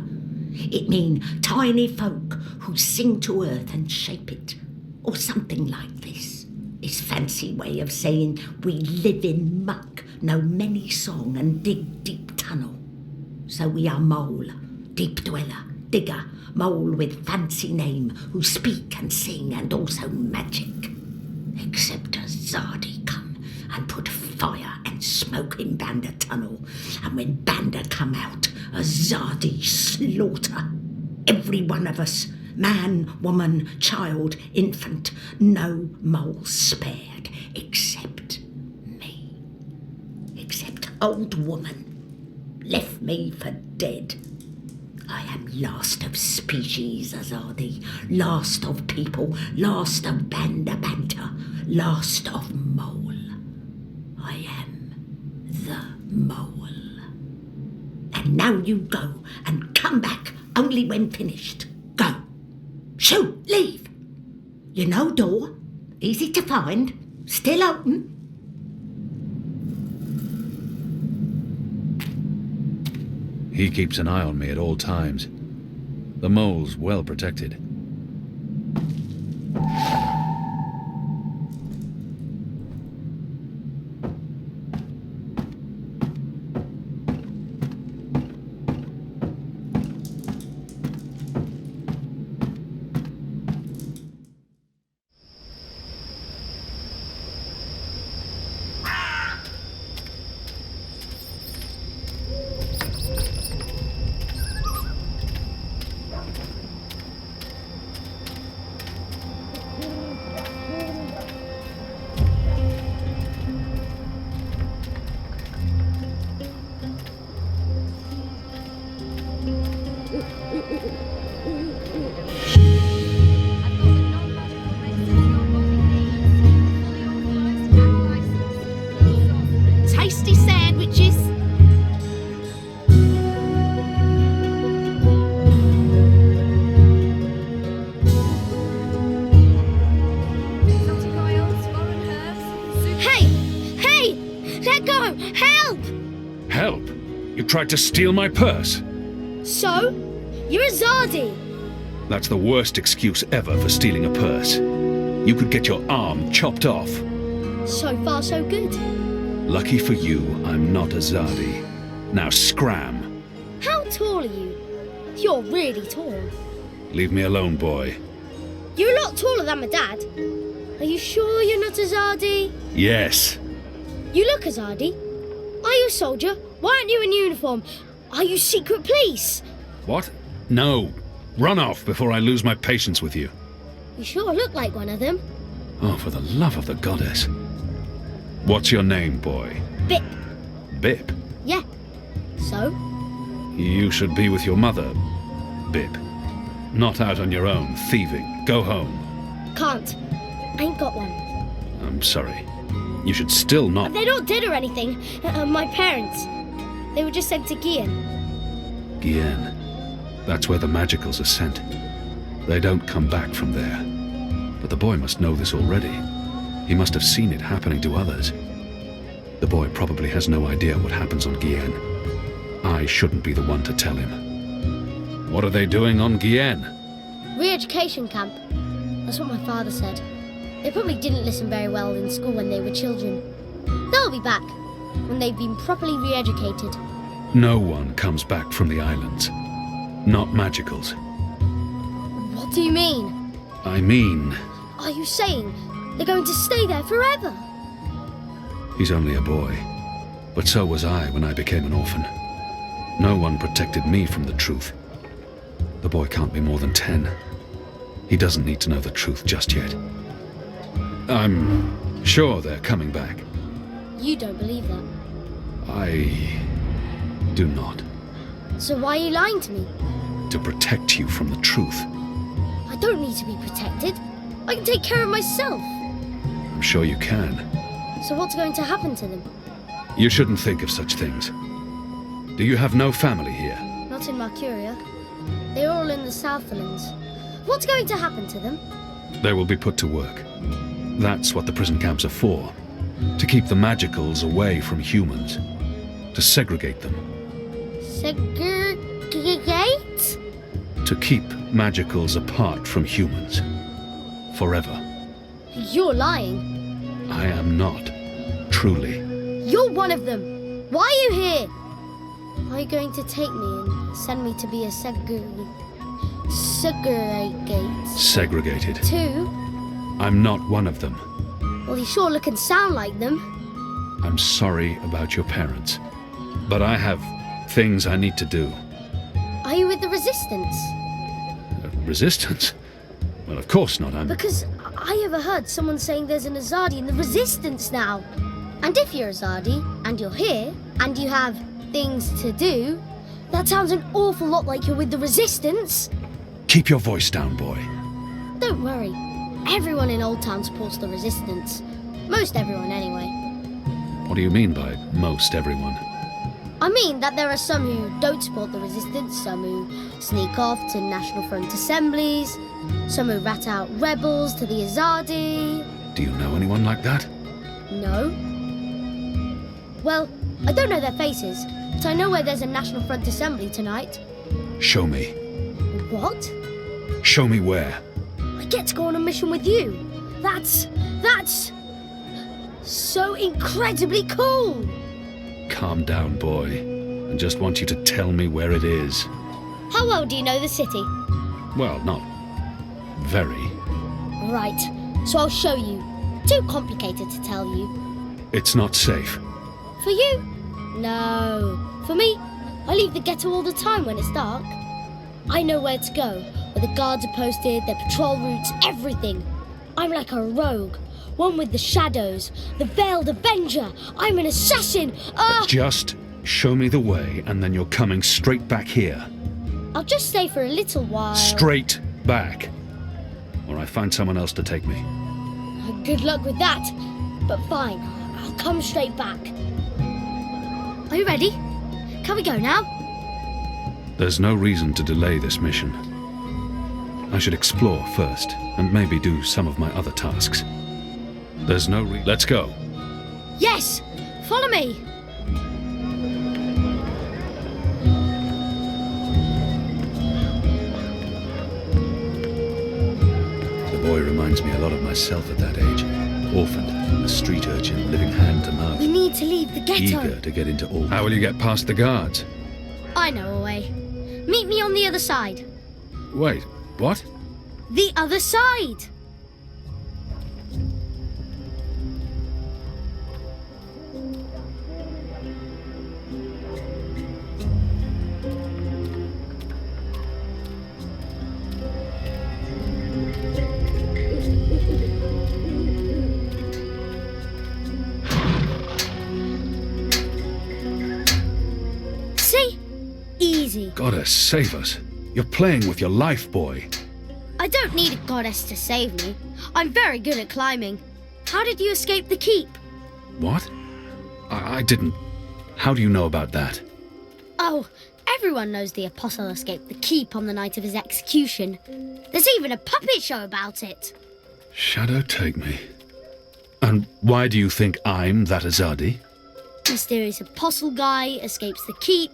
M: It mean tiny folk who sing to earth and shape it, or something like this. His fancy way of saying we live in muck, know many song and dig deep tunnel. So we are mole, deep dweller, digger, mole with fancy name, who speak and sing and also magic. Except a Zardi come and put fire and smoke in Banda tunnel, and when Banda come out, a Zardi slaughter. Every one of us, man, woman, child, infant, no mole spared, except me. Except old woman, left me for dead. I am last of species, Azadi, last of people, last of Banda Banter, last of mole. I am the mole. And now you go and come back only when finished. Go. Shoo, leave. You know door, easy to find, still open.
F: He keeps an eye on me at all times. The mole's well protected.
N: Tasty sandwiches. Hey! Let go! Help!
F: Help? You tried to steal my purse?
N: So? You're a Zardi.
F: That's the worst excuse ever for stealing a purse. You could get your arm chopped off.
N: So far, so good.
F: Lucky for you, I'm not a Zardi. Now scram.
N: How tall are you? You're really tall.
F: Leave me alone, boy.
N: You're a lot taller than my dad. Are you sure you're not a Zardi?
F: Yes.
N: You look a Zardi. Are you a soldier? Why aren't you in uniform? Are you secret police?
F: What? No. Run off before I lose my patience with you.
N: You sure look like one of them.
F: Oh, for the love of the goddess. What's your name, boy?
N: Bip.
F: Bip?
N: Yeah. So?
F: You should be with your mother, Bip. Not out on your own, thieving. Go home.
N: Can't. Ain't got one.
F: I'm sorry. You should still not...
N: They're not dead or anything. My parents. They were just sent to Kian.
F: Kian. That's where the magicals are sent. They don't come back from there. But the boy must know this already. He must have seen it happening to others. The boy probably has no idea what happens on Kian. I shouldn't be the one to tell him. What are they doing on Kian?
N: Re-education camp. That's what my father said. They probably didn't listen very well in school when they were children. They'll be back when they've been properly re-educated.
F: No one comes back from the islands. Not magicals.
N: What do you mean?
F: I mean...
N: Are you saying they're going to stay there forever?
F: He's only a boy. But so was I when I became an orphan. No one protected me from the truth. The boy can't be more than 10. He doesn't need to know the truth just yet. I'm sure they're coming back.
N: You don't believe that?
F: I do not.
N: So why are you lying to me?
F: To protect you from the truth.
N: I don't need to be protected. I can take care of myself.
F: I'm sure you can.
N: So what's going to happen to them?
F: You shouldn't think of such things. Do you have no family here?
N: Not in Mercuria. They're all in the Southlands. What's going to happen to them?
F: They will be put to work. That's what the prison camps are for. To keep the magicals away from humans. To segregate them.
N: Segregate?
F: To keep magicals apart from humans. Forever.
N: You're lying.
F: I am not. Truly.
N: You're one of them. Why are you here? Are you going to take me and send me to be a
F: Segregated.
N: Two?
F: I'm not one of them.
N: Well, you sure look and sound like them.
F: I'm sorry about your parents. But I have things I need to do.
N: Are you with the Resistance?
F: Resistance? Well, of course not.
N: Because I overheard someone saying there's an Azadi in the Resistance now. And if you're Azadi, and you're here, and you have things to do, that sounds an awful lot like you're with the Resistance.
F: Keep your voice down, boy.
N: Don't worry. Everyone in Old Town supports the Resistance. Most everyone, anyway.
F: What do you mean by most everyone?
N: I mean that there are some who don't support the Resistance, some who sneak off to National Front assemblies, some who rat out rebels to the Azadi.
F: Do you know anyone like that?
N: No. Well, I don't know their faces, but I know where there's a National Front assembly tonight.
F: Show me.
N: What?
F: Show me where.
N: I get to go on a mission with you. That's so incredibly cool.
F: Calm down, boy. I just want you to tell me where it is.
N: How well do you know the city?
F: Well, not very.
N: Right, so I'll show you. Too complicated to tell you.
F: It's not safe.
N: For you? No. For me, I leave the ghetto all the time when it's dark. I know where to go, where the guards are posted, their patrol routes, everything. I'm like a rogue, one with the shadows, the veiled avenger. I'm an assassin.
F: Just show me the way, and then you're coming straight back here.
N: I'll just stay for a little while.
F: Straight back. Or I find someone else to take me.
N: Good luck with that. But fine, I'll come straight back. Are you ready? Can we go now?
F: There's no reason to delay this mission. I should explore first, and maybe do some of my other tasks. There's no Let's go.
N: Yes! Follow me!
F: The boy reminds me a lot of myself at that age. Orphaned, a street urchin, living hand to mouth.
N: We need to leave the ghetto.
F: Eager to get into all. How will you get past the guards?
N: I know a way. Meet me on the other side.
F: Wait, what?
N: The other side! See? Easy.
F: Goddess, save us. You're playing with your life, boy.
N: I don't need a goddess to save me. I'm very good at climbing. How did you escape the keep?
F: What? I didn't. How do you know about that?
N: Oh, everyone knows the Apostle escaped the keep on the night of his execution. There's even a puppet show about it.
F: Shadow take me. And why do you think I'm that Azadi?
N: Mysterious Apostle guy escapes the keep.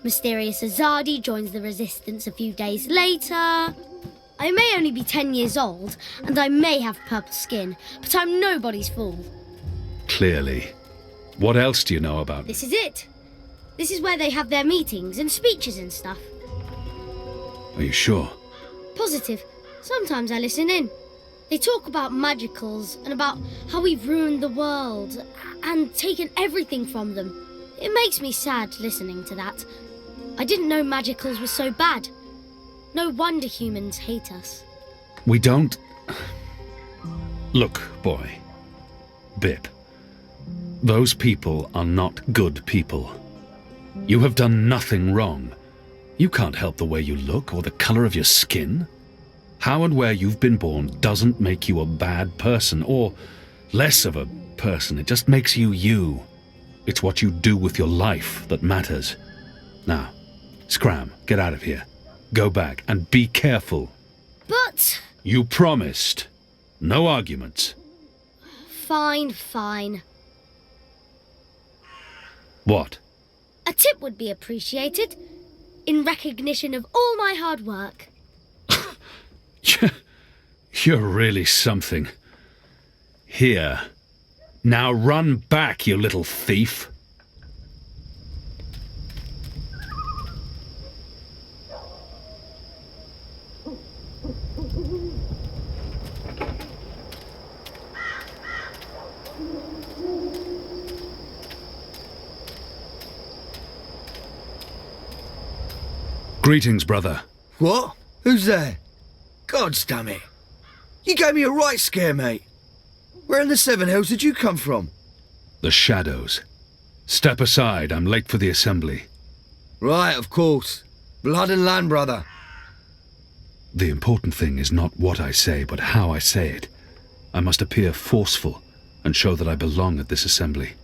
N: Mysterious Azadi joins the Resistance a few days later. I may only be 10 years old, and I may have purple skin, but I'm nobody's fool.
F: Clearly. What else do you know about?
N: This is it. This is where they have their meetings and speeches and stuff.
F: Are you sure?
N: Positive. Sometimes I listen in. They talk about magicals and about how we've ruined the world and taken everything from them. It makes me sad listening to that. I didn't know magicals were so bad. No wonder humans hate us.
F: We don't... Look, boy. Bip. Those people are not good people. You have done nothing wrong. You can't help the way you look or the color of your skin. How and where you've been born doesn't make you a bad person or less of a person. It just makes you you. It's what you do with your life that matters. Now, scram, get out of here. Go back and be careful.
N: But...
F: You promised. No arguments.
N: Fine, fine.
F: What?
N: A tip would be appreciated, in recognition of all my hard work.
F: You're really something. Here. Now run back, you little thief. Greetings, brother.
J: What? Who's there? God damn it. You gave me a right scare, mate. Where in the Seven Hills did you come from?
F: The shadows. Step aside, I'm late for the assembly.
J: Right, of course. Blood and land, brother.
F: The important thing is not what I say, but how I say it. I must appear forceful and show that I belong at this assembly.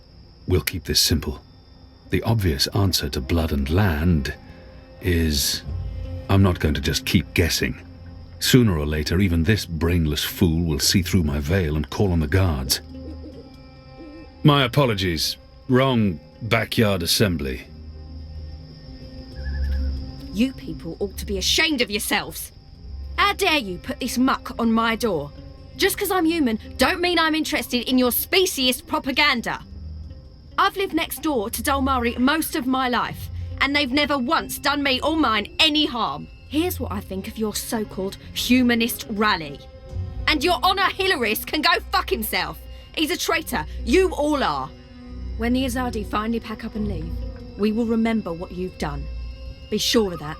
F: We'll keep this simple. The obvious answer to blood and land is... I'm not going to just keep guessing. Sooner or later, even this brainless fool will see through my veil and call on the guards. My apologies. Wrong backyard assembly.
O: You people ought to be ashamed of yourselves. How dare you put this muck on my door? Just because I'm human don't mean I'm interested in your speciesist propaganda. I've lived next door to Dolmari most of my life, and they've never once done me or mine any harm. Here's what I think of your so-called humanist rally. And your Honour Hillarist can go fuck himself. He's a traitor. You all are. When the Azadi finally pack up and leave, we will remember what you've done. Be sure of that.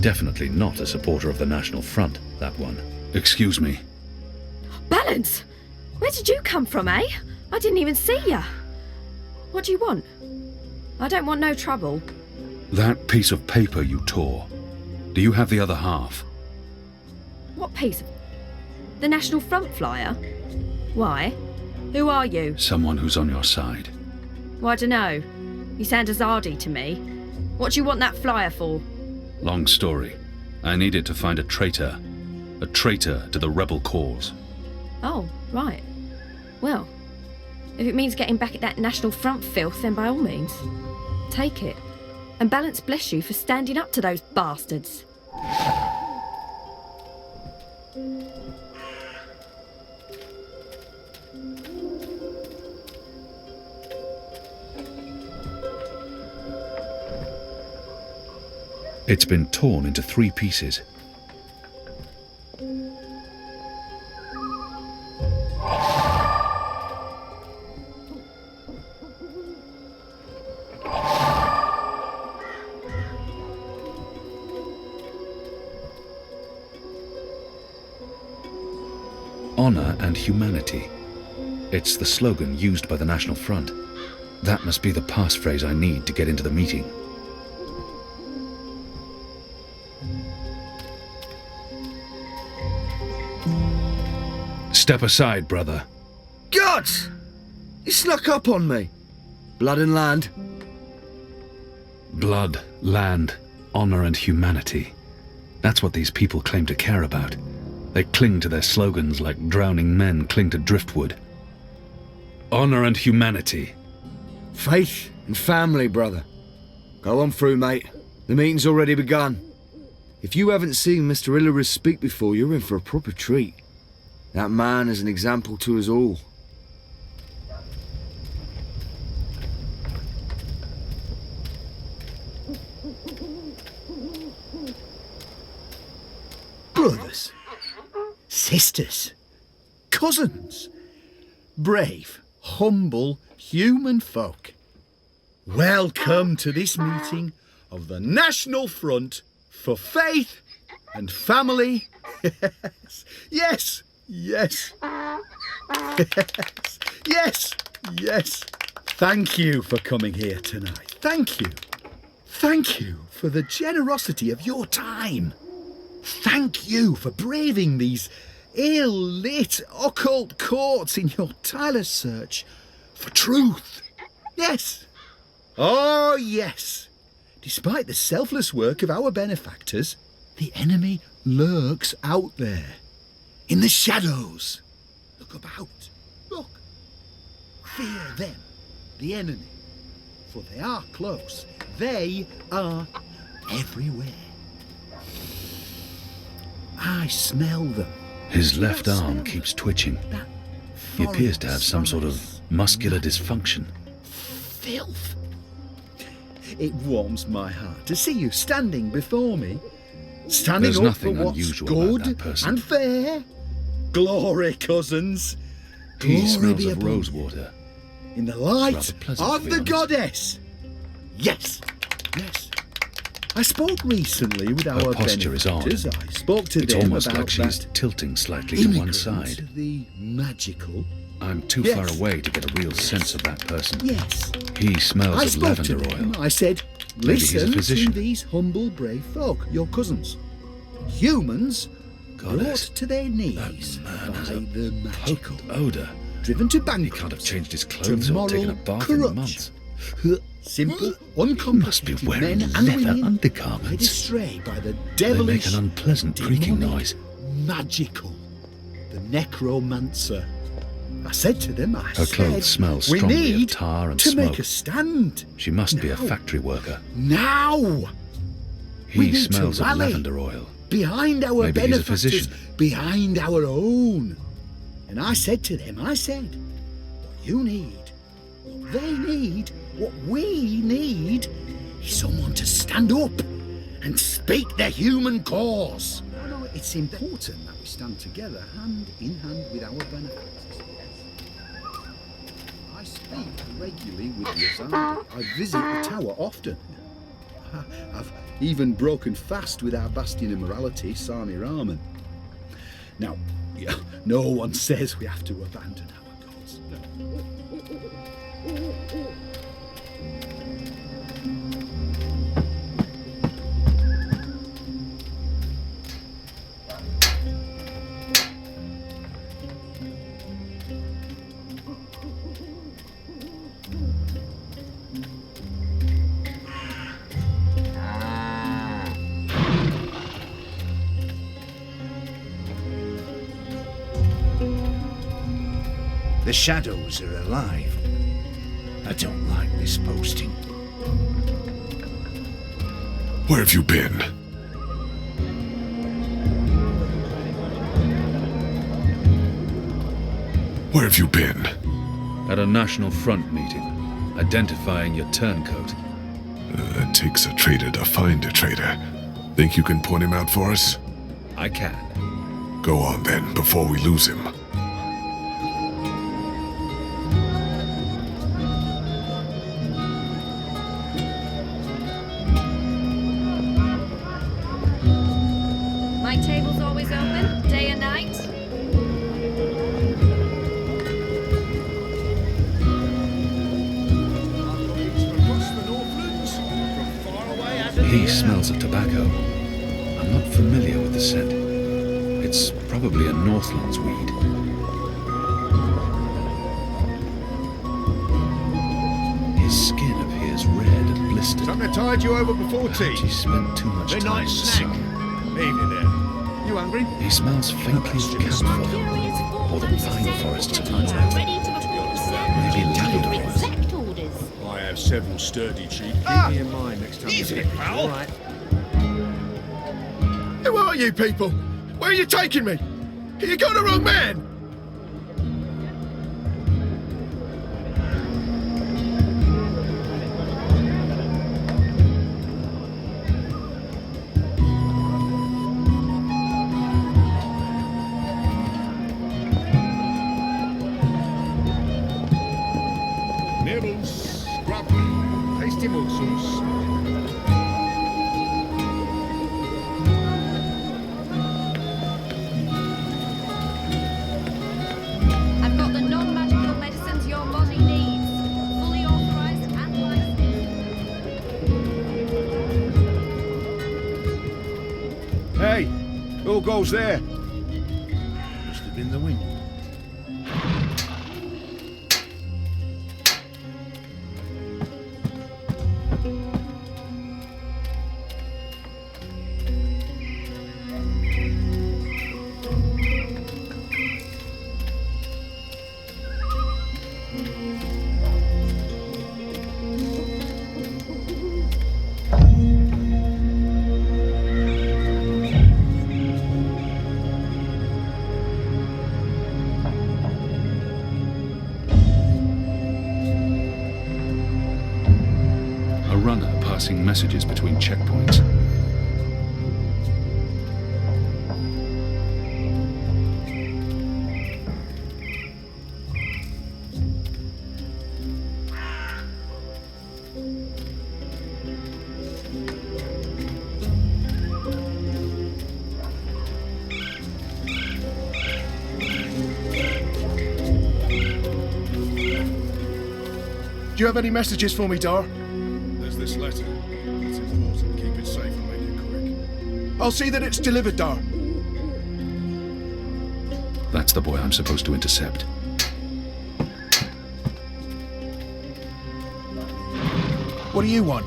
F: Definitely not a supporter of the National Front, that one. Excuse me.
O: Balance! Where did you come from, eh? I didn't even see ya. What do you want? I don't want no trouble.
F: That piece of paper you tore. Do you have the other half?
O: What piece of... The National Front flyer? Why? Who are you?
F: Someone who's on your side.
O: Well, I dunno. You sound Azadi to me. What do you want that flyer for?
F: Long story. I needed to find a traitor. A traitor to the rebel cause.
O: Oh, right. Well, if it means getting back at that National Front filth, then by all means. Take it. And Balance bless you for standing up to those bastards.
F: It's been torn into 3 pieces. Honor and humanity. It's the slogan used by the National Front. That must be the passphrase I need to get into the meeting. Step aside, brother.
J: Gods! You snuck up on me. Blood and land.
F: Blood, land, honor and humanity. That's what these people claim to care about. They cling to their slogans like drowning men cling to driftwood. Honor and humanity.
J: Faith and family, brother. Go on through, mate. The meeting's already begun. If you haven't seen Mr. Hillarist speak before, you're in for a proper treat. That man is an example to us all.
P: Brothers, sisters, cousins, brave, humble human folk. Welcome to this meeting of the National Front for Faith and Family. Yes. Yes. Yes. Yes. Yes. Thank you for coming here tonight. Thank you. Thank you for the generosity of your time. Thank you for braving these ill-lit occult courts in your tireless search for truth. Yes. Oh, yes. Despite the selfless work of our benefactors, the enemy lurks out there, in the shadows. Look about. Look. Fear them, the enemy, for they are close. They are everywhere. I smell them.
F: His left arm keeps twitching. He appears to have some sort of muscular dysfunction.
P: Filth. It warms my heart to see you standing before me. Standing
F: There's
P: up
F: nothing
P: for what's
F: unusual
P: good
F: about that person.
P: and fair. Glory, cousins.
F: He
P: Glory
F: smells
P: be
F: of
P: upon
F: rosewater.
P: in the light
F: Rather pleasant, to
P: of
F: be
P: the
F: honest.
P: goddess. Yes, yes. I spoke recently with our
F: posture is odd.
P: benefactors. I spoke to
F: It's
P: them
F: almost
P: about
F: like she's
P: that
F: tilting slightly to one
P: immigrant,
F: side.
P: the magical.
F: I'm too
P: Yes.
F: far away to get a real sense of that person.
P: Yes.
F: He smells
P: I
F: of
P: spoke to
F: lavender
P: them.
F: oil.
P: I said,
F: Maybe he's a
P: listen to
F: physician.
P: these humble, brave folk, your cousins. Humans brought
F: Goddess,
P: to their knees
F: man
P: by
F: has a
P: the magical.
F: Odour.
P: Driven to
F: He
P: bankruptcy.
F: can't have changed his
P: to
F: clothes or taken a
P: moral
F: bath in
P: corruption.
F: months.
P: Simple,
F: Must be
P: uncomplicated
F: wearing
P: men and
F: leather
P: women led
F: undergarments.
P: astray by the
F: They make
P: devilish,
F: an unpleasant creaking
P: demonic,
F: noise.
P: magical, the necromancer. I said to them,
F: Her clothes smell
P: we
F: strongly
P: need
F: of tar and
P: to
F: smoke.
P: make a stand.
F: She must be a
P: Now.
F: factory worker.
P: Now! We
F: He
P: need
F: smells
P: to
F: of
P: rally
F: lavender oil.
P: behind our
F: Maybe he's a
P: benefactors,
F: physician.
P: behind our own. And I said to them, what you need, what they need, what we need, is someone to stand up and speak the human cause. No, it's important that we stand together, hand in hand with our benefactors. I speak regularly with the Essambly. I visit the tower often. I've even broken fast with our bastion of morality, Sami Raman. Now, no one says we have to abandon our gods.
H: The shadows are alive. I don't like this posting.
D: Where have you been? Where have you been?
F: At a National Front meeting, identifying your turncoat.
D: It takes a traitor to find a traitor. Think you can point him out for us?
F: I can.
D: Go on then, before we lose him.
O: My table's always open, day and night.
F: He smells of tobacco. I'm not familiar with the scent. It's probably a Northlands weed. His skin appears red and blistered.
H: Something tied you over before tea.
F: He spent too much
H: A
F: time in
H: nice
F: the
H: snack.
F: sun.
H: Leave you there. You hungry?
F: He smells faintly of camphor, or the pine forests of Arnt. Maybe lavender oil.
K: I have several sturdy cheap. Keep me in mind next time.
H: Easy, pal.
K: All right.
P: Who are you people? Where are you taking me? You got the wrong man!
K: Nibbles, grub, tasty morsels.
O: I've got the non-magical medicines your body needs. Fully authorized and licensed.
H: Hey, who goes there? Must have been the wind.
F: passing messages between checkpoints.
K: Do you have any messages for me, Dar?
Q: There's this letter. It's important. Keep it safe and make it quick.
K: I'll see that it's delivered, Dar.
F: That's the boy I'm supposed to intercept.
K: What do you want?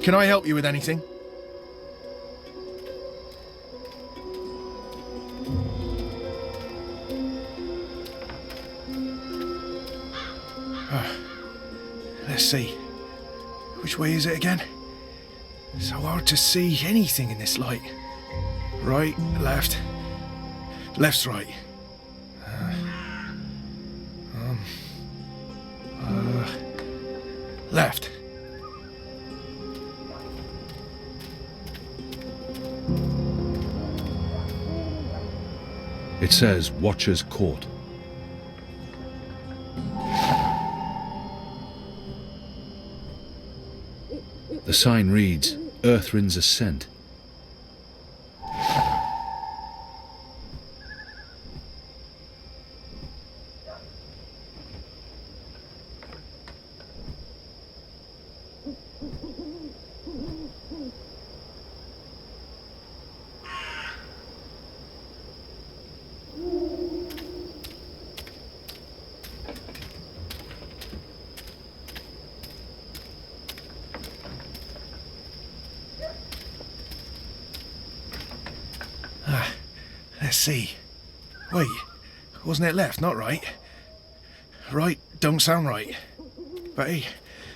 K: Can I help you with anything? Let's see. Which way is it again? So hard to see anything in this light. Right, left. Left's right. Left.
F: It says Watcher's Court. The sign reads Earthrin's Ascent.
K: Let's see. Wait, wasn't it left, not right? Right don't sound right. But hey,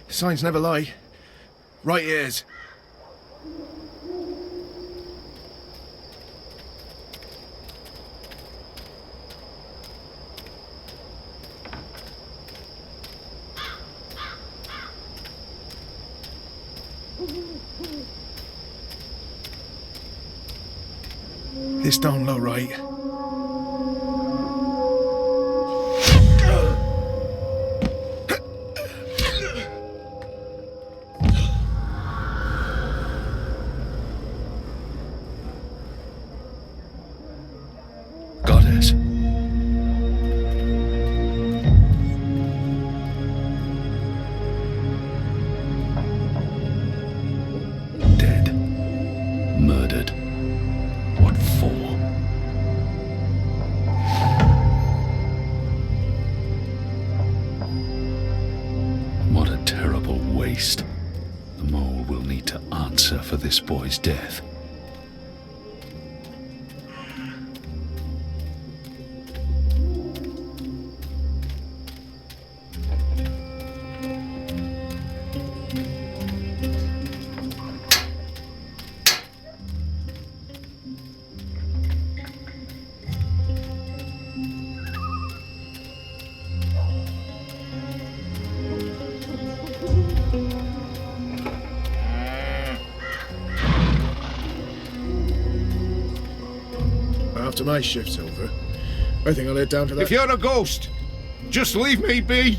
K: signs never lie. Right it is. This don't look right.
F: Goddess. Dead. Murdered. What for? What a terrible waste. The mole will need to answer for this boy's death.
K: After my shift's over, I think I'll head down to that...
H: If you're a ghost, just leave me be.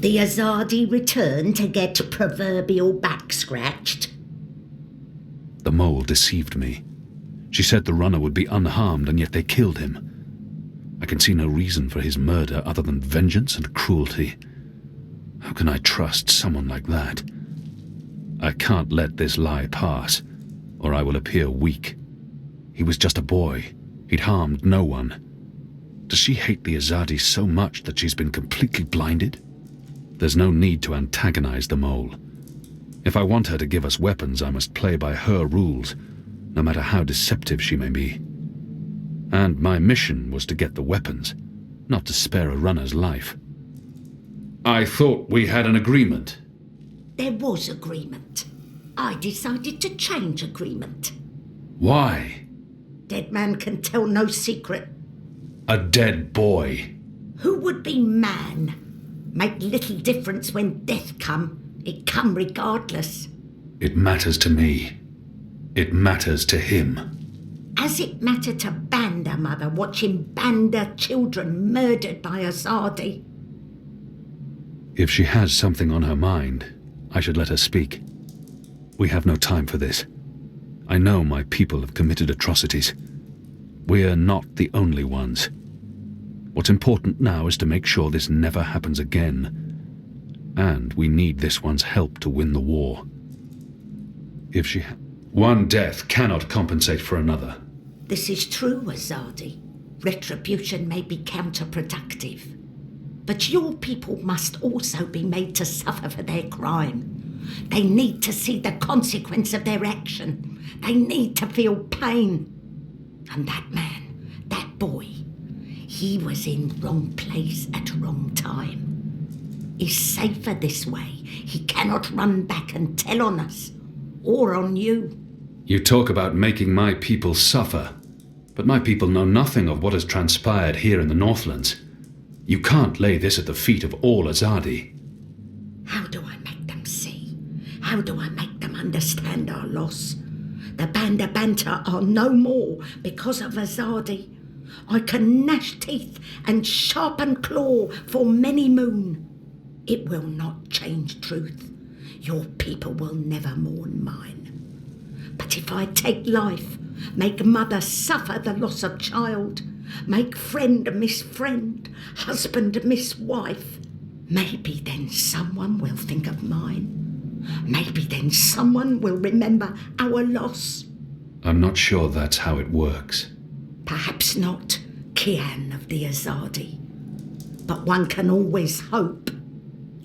M: The Azadi return to get proverbial back scratched?
F: The mole deceived me. She said the runner would be unharmed, and yet they killed him. I can see no reason for his murder other than vengeance and cruelty. How can I trust someone like that? I can't let this lie pass, or I will appear weak. He was just a boy. He'd harmed no one. Does she hate the Azadi so much that she's been completely blinded? There's no need to antagonize the mole. If I want her to give us weapons, I must play by her rules, no matter how deceptive she may be. And my mission was to get the weapons, not to spare a runner's life. I thought we had an agreement.
M: There was agreement. I decided to change agreement.
F: Why?
M: Dead man can tell no secret.
F: A dead boy.
M: Who would be man? Make little difference when death come. It come regardless.
F: It matters to me. It matters to him.
M: As it matter to Banda mother watching Banda children murdered by Azadi?
F: If she has something on her mind, I should let her speak. We have no time for this. I know my people have committed atrocities. We're not the only ones. What's important now is to make sure this never happens again. And we need this one's help to win the war. If she... One death cannot compensate for another.
M: This is true, Azadi. Retribution may be counterproductive. But your people must also be made to suffer for their crime. They need to see the consequence of their action. They need to feel pain. And that man, that boy, he was in wrong place at wrong time. He's safer this way. He cannot run back and tell on us, or on you.
F: You talk about making my people suffer, but my people know nothing of what has transpired here in the Northlands. You can't lay this at the feet of all Azadi.
M: How do I make them see? How do I make them understand our loss? The Banda Banta are no more because of Azadi. I can gnash teeth and sharpen claw for many moon. It will not change truth. Your people will never mourn mine. But if I take life, make mother suffer the loss of child, make friend miss friend, husband miss wife, maybe then someone will think of mine. Maybe then someone will remember our loss.
F: I'm not sure that's how it works.
M: Perhaps not, Kian of the Azadi. But one can always hope.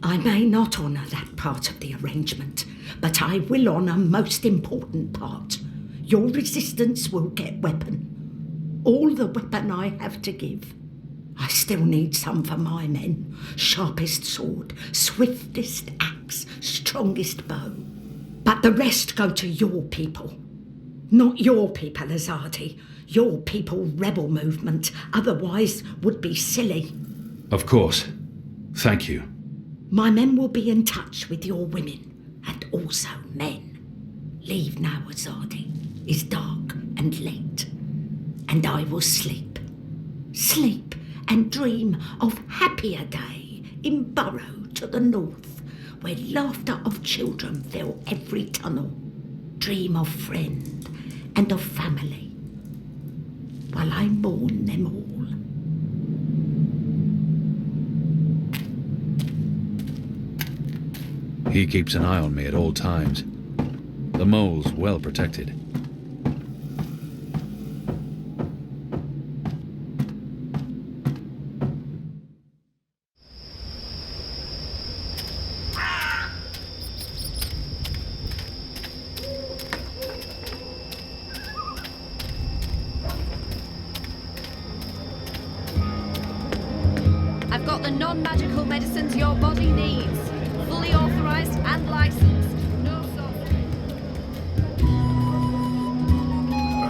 M: I may not honour that part of the arrangement, but I will honour most important part. Your resistance will get weapon. All the weapon I have to give. I still need some for my men. Sharpest sword, swiftest axe, strongest bow. But the rest go to your people. Not your people, Azadi. Your people rebel movement, otherwise would be silly.
F: Of course. Thank you.
M: My men will be in touch with your women, and also men. Leave now, Azadi. It's dark and late, and I will sleep. Sleep and dream of happier day in Burrow to the north, where laughter of children fill every tunnel. Dream of friend and of family, while I mourn them all.
F: He keeps an eye on me at all times. The mole's well protected.
O: I've got the non-magical medicines your body needs. Fully authorized and licensed. No software.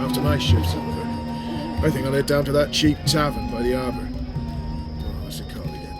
K: After my shift's over, I think I'll head down to that cheap tavern by the harbour. Oh, what's it called again?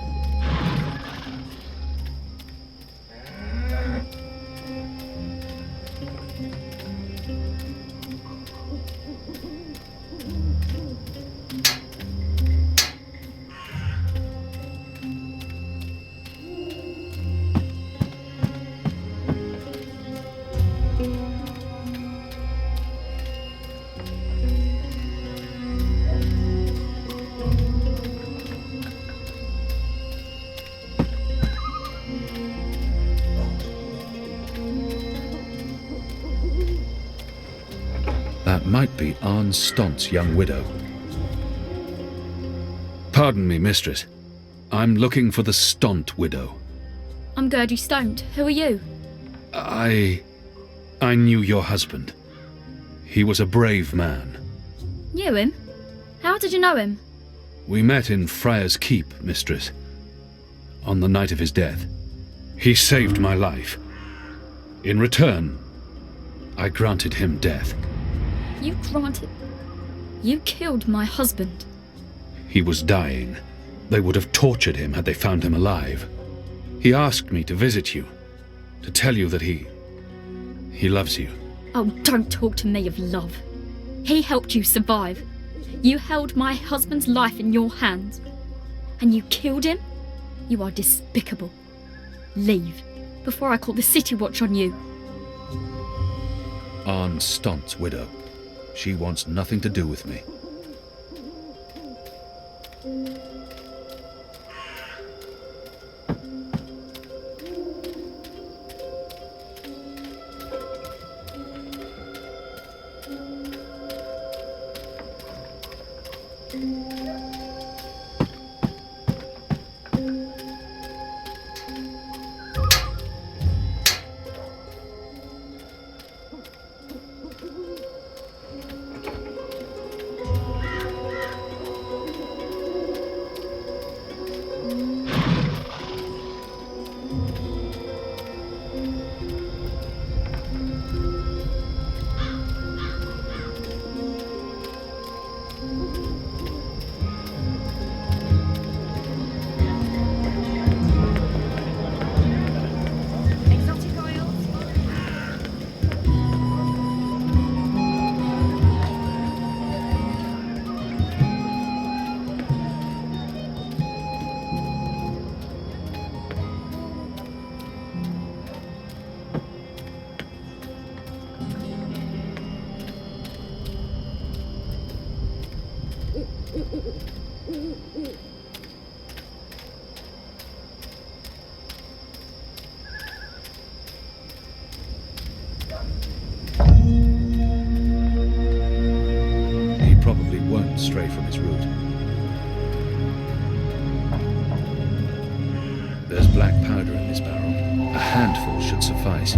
F: That might be Arn Stont's young widow. Pardon me, mistress. I'm looking for the Stont widow.
R: I'm Gertie Stont. Who are you?
F: I knew your husband. He was a brave man.
R: Knew him? How did you know him?
F: We met in Friar's Keep, mistress, on the night of his death. He saved my life. In return, I granted him death.
R: You granted... You killed my husband.
F: He was dying. They would have tortured him had they found him alive. He asked me to visit you, to tell you that he loves you.
R: Oh, don't talk to me of love. He helped you survive. You held my husband's life in your hands. And you killed him? You are despicable. Leave, before I call the City Watch on you.
F: Arn Stont's widow. She wants nothing to do with me. Stray from his route. There's black powder in this barrel. A handful should suffice.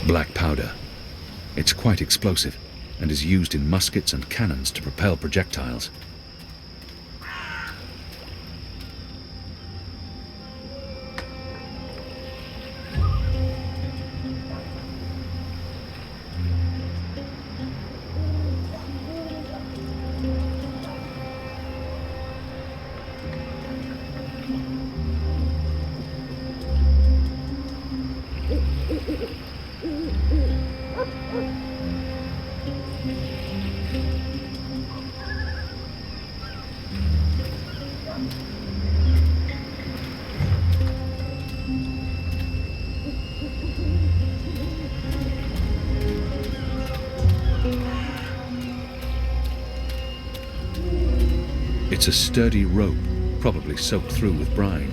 F: Black powder. It's quite explosive, and is used in muskets and cannons to propel projectiles. It's a sturdy rope, probably soaked through with brine.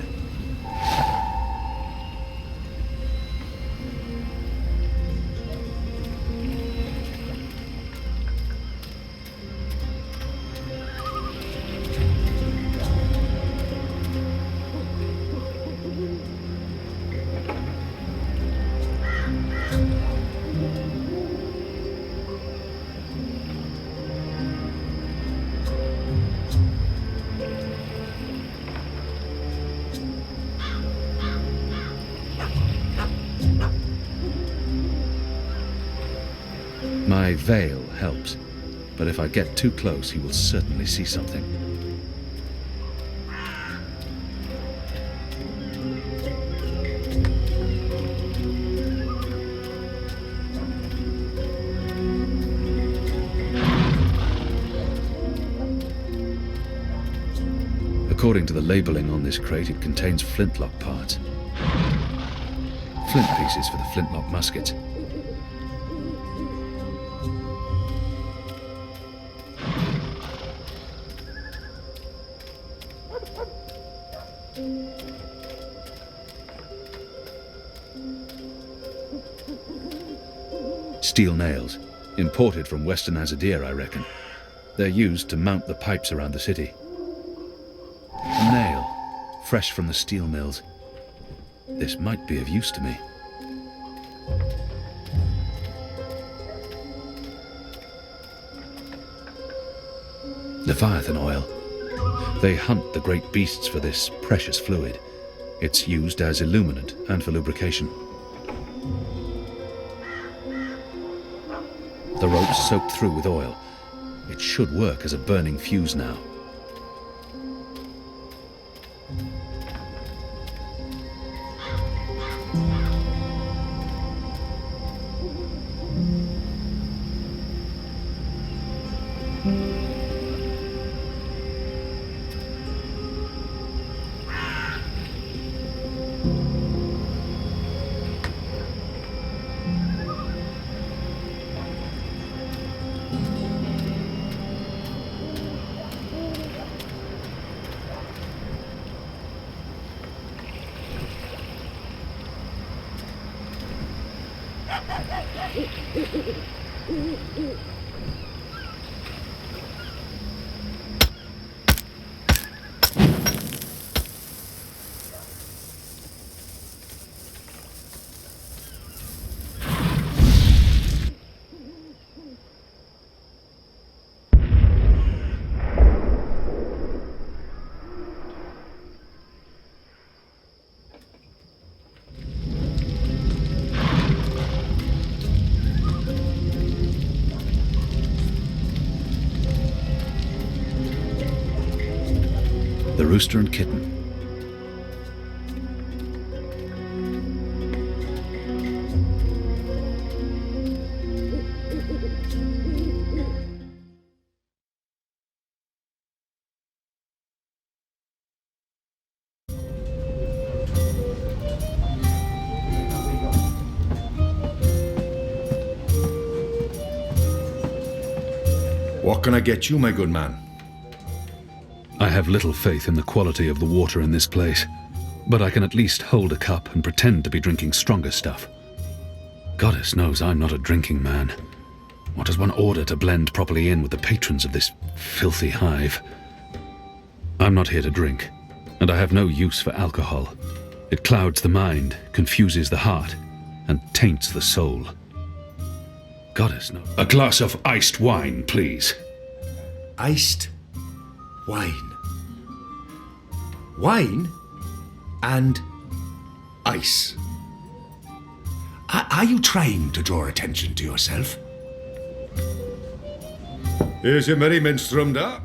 F: My veil helps, but if I get too close, he will certainly see something. According to the labelling on this crate, it contains flintlock parts. Flint pieces for the flintlock muskets. Steel nails, imported from Western Azadir, I reckon. They're used to mount the pipes around the city. A nail, fresh from the steel mills. This might be of use to me. Leviathan oil. They hunt the great beasts for this precious fluid. It's used as illuminant and for lubrication. The rope's soaked through with oil. It should work as a burning fuse now. The Rooster and Kitten.
S: What can I get you, my good man?
F: I have little faith in the quality of the water in this place, but I can at least hold a cup and pretend to be drinking stronger stuff. Goddess knows I'm not a drinking man. What does one order to blend properly in with the patrons of this filthy hive? I'm not here to drink, and I have no use for alcohol. It clouds the mind, confuses the heart, and taints the soul. Goddess knows. A glass of iced wine, please.
S: Iced wine. Wine and ice. Are you trying to draw attention to yourself?
D: Here's your merry minstrel, da.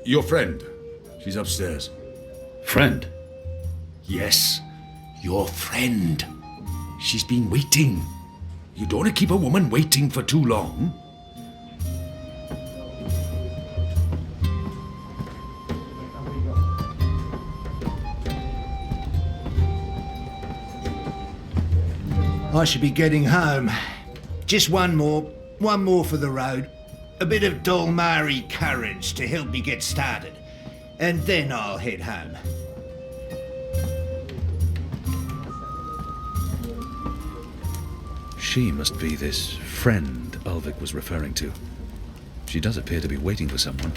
S: Your friend. She's upstairs.
F: Friend?
S: Yes, your friend. She's been waiting. You don't want to keep a woman waiting for too long.
H: I should be getting home. Just one more for the road. A bit of Dolmari courage to help me get started. And then I'll head home.
F: She must be this friend Ulvik was referring to. She does appear to be waiting for someone.